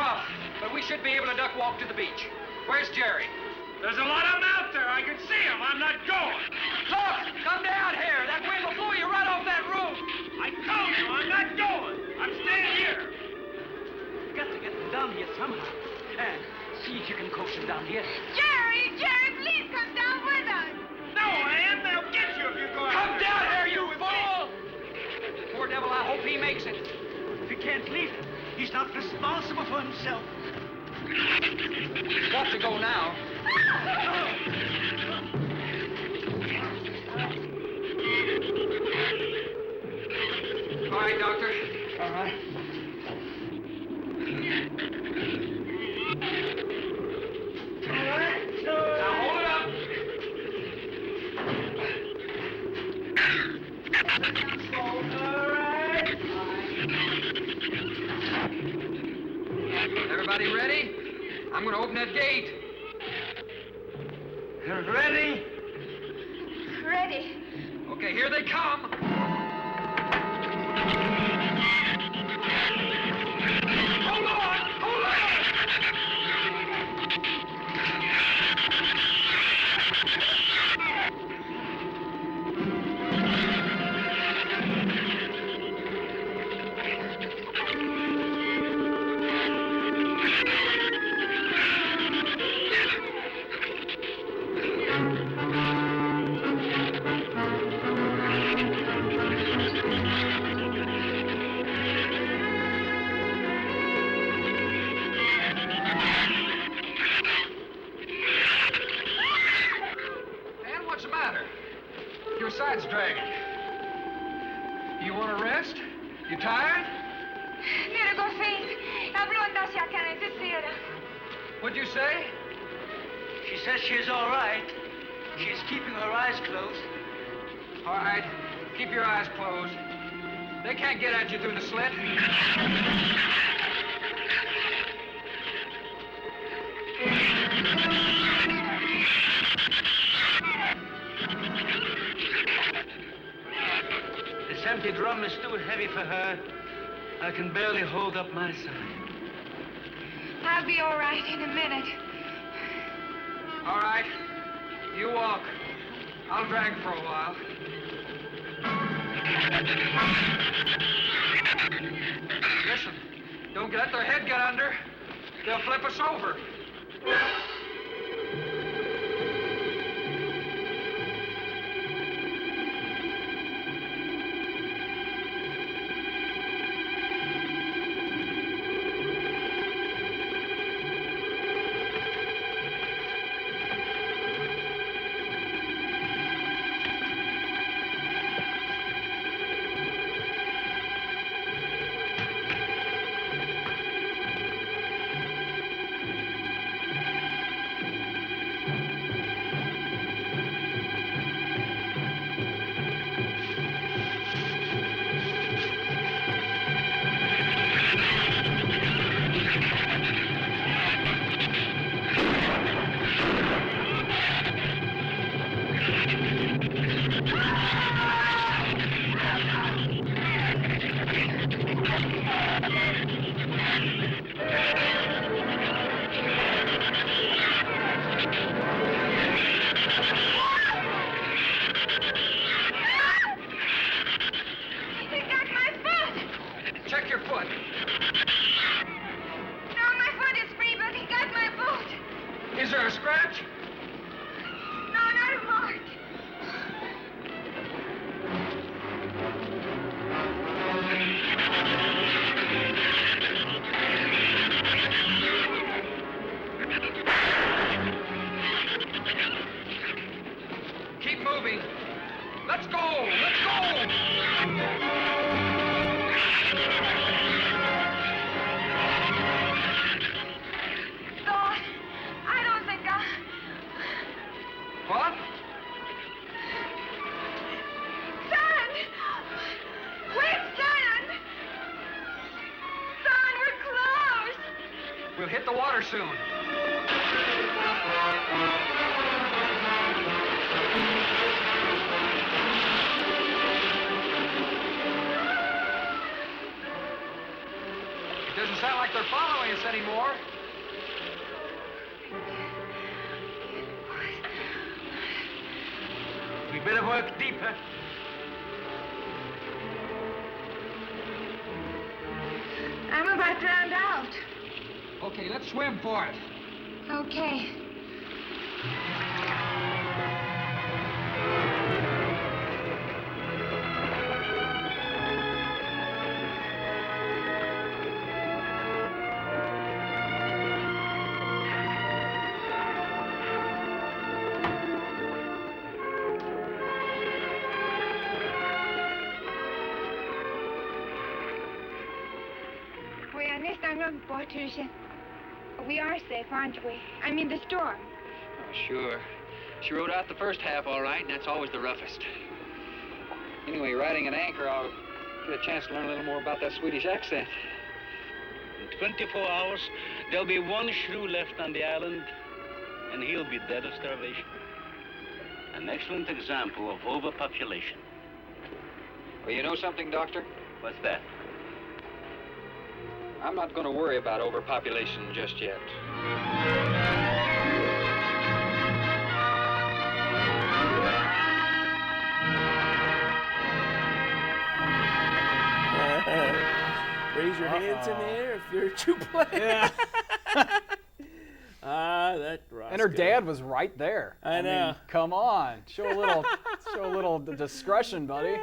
rough, but we should be able to duck walk to the beach. Where's Jerry? There's a lot of them out there. I can see them. I'm not going. Look! Come down here. That wind will blow you right off that roof. I told you I'm not going. I'm staying here. You got to get them down here somehow. And see if you can coax them down here. Jerry, please come down with us. No, Ann, they'll get you if you go out Come there. down here, you fool! Poor devil, I hope he makes it. If he can't leave, he's not responsible for himself. He's got to go now. All right, Doctor. All right. Now hold it up. Everybody ready? I'm going to open that gate. Ready? Ready. Okay, here they come. Hold on! Hold on! Man, what's the matter? Your side's dragging. You want to rest? You tired? Mira, Goffin. Habló andase acá en esta sierra. What'd you say? She says she's all right. She's keeping her eyes closed. All right, keep your eyes closed. They can't get at you through the slit. This empty drum is too heavy for her. I can barely hold up my side. I'll be all right in a minute. All right, you walk. I'll drag for a while. Listen, don't let their head get under. They'll flip us over. We'll hit the water soon. It doesn't sound like they're following us anymore. We better work deeper. I'm about drowned out. Okay, let's swim for it. Okay. We are safe, aren't we? I mean, the storm. Oh, sure. She rode out the first half all right, and that's always the roughest. Anyway, riding an anchor, I'll get a chance to learn a little more about that Swedish accent. In 24 hours, there'll be one shrew left on the island, and he'll be dead of starvation. An excellent example of overpopulation. Well, you know something, Doctor? What's that? I'm not going to worry about overpopulation just yet. Raise your hands in the air if you're a true player. Yeah. That Roscoe. And her dad was right there. I know. Mean, come on, show a little discretion, buddy.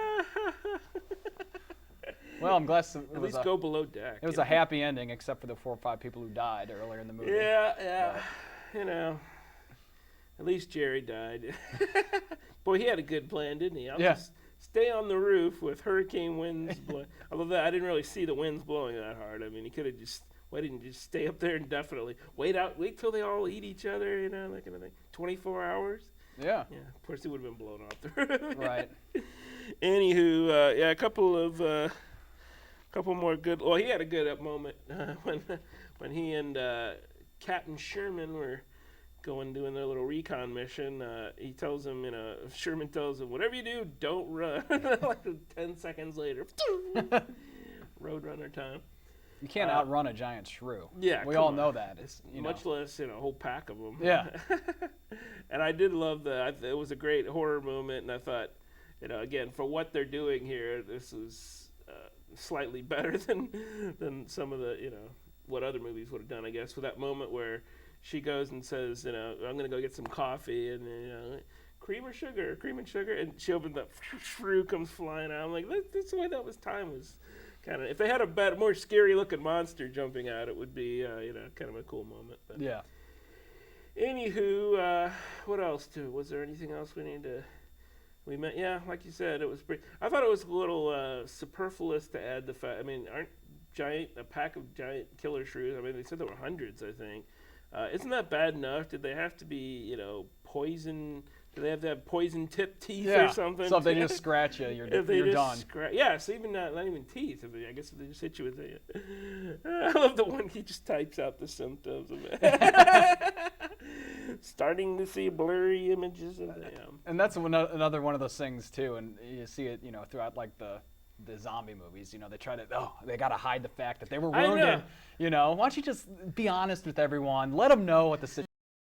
Well, I'm glad at least go below deck. It was a happy ending, except for the 4 or 5 people who died earlier in the movie. Yeah. You know, at least Jerry died. Boy, he had a good plan, didn't he? I'll just stay on the roof with hurricane winds blowing. Although I didn't really see the winds blowing that hard. I mean, he could have just, why didn't he just stay up there indefinitely? Wait till they all eat each other, you know, that kind of thing. 24 hours? Yeah. Yeah, of course he would have been blown off the roof. Right. Anywho, a couple more good. Well, he had a good moment when he and Captain Sherman were doing their little recon mission. He tells him, Sherman tells him, whatever you do, don't run. Like 10 seconds later, Roadrunner time. You can't outrun a giant shrew. Yeah, we all know that. It's much less a whole pack of them. Yeah. And I did love it was a great horror moment, and I thought, again, for what they're doing here, this is slightly better than some of the what other movies would have done, I guess, with that moment where she goes and says, I'm gonna go get some coffee, and cream and sugar, and she opens up, shrew comes flying out. I'm like, that's the way that was time was kind of. If they had a more scary looking monster jumping out, it would be kind of a cool moment. But yeah. Anywho, what else was there anything else we need to? We met, like you said, it was pretty. I thought it was a little superfluous to add the fact. I mean, aren't a pack of giant killer shrews? I mean, they said there were hundreds. I think. Isn't that bad enough? Did they have to be, poison? Do they have to have poison tipped teeth or something? So if they just scratch you, you're done. So even not even teeth. I guess if they just hit you with it. I love the one he just types out the symptoms of it. Starting to see blurry images of them. And that's another one of those things too, and you see it, throughout like the zombie movies. They try to they got to hide the fact that they were wounded. Why don't you just be honest with everyone? Let them know what the situation.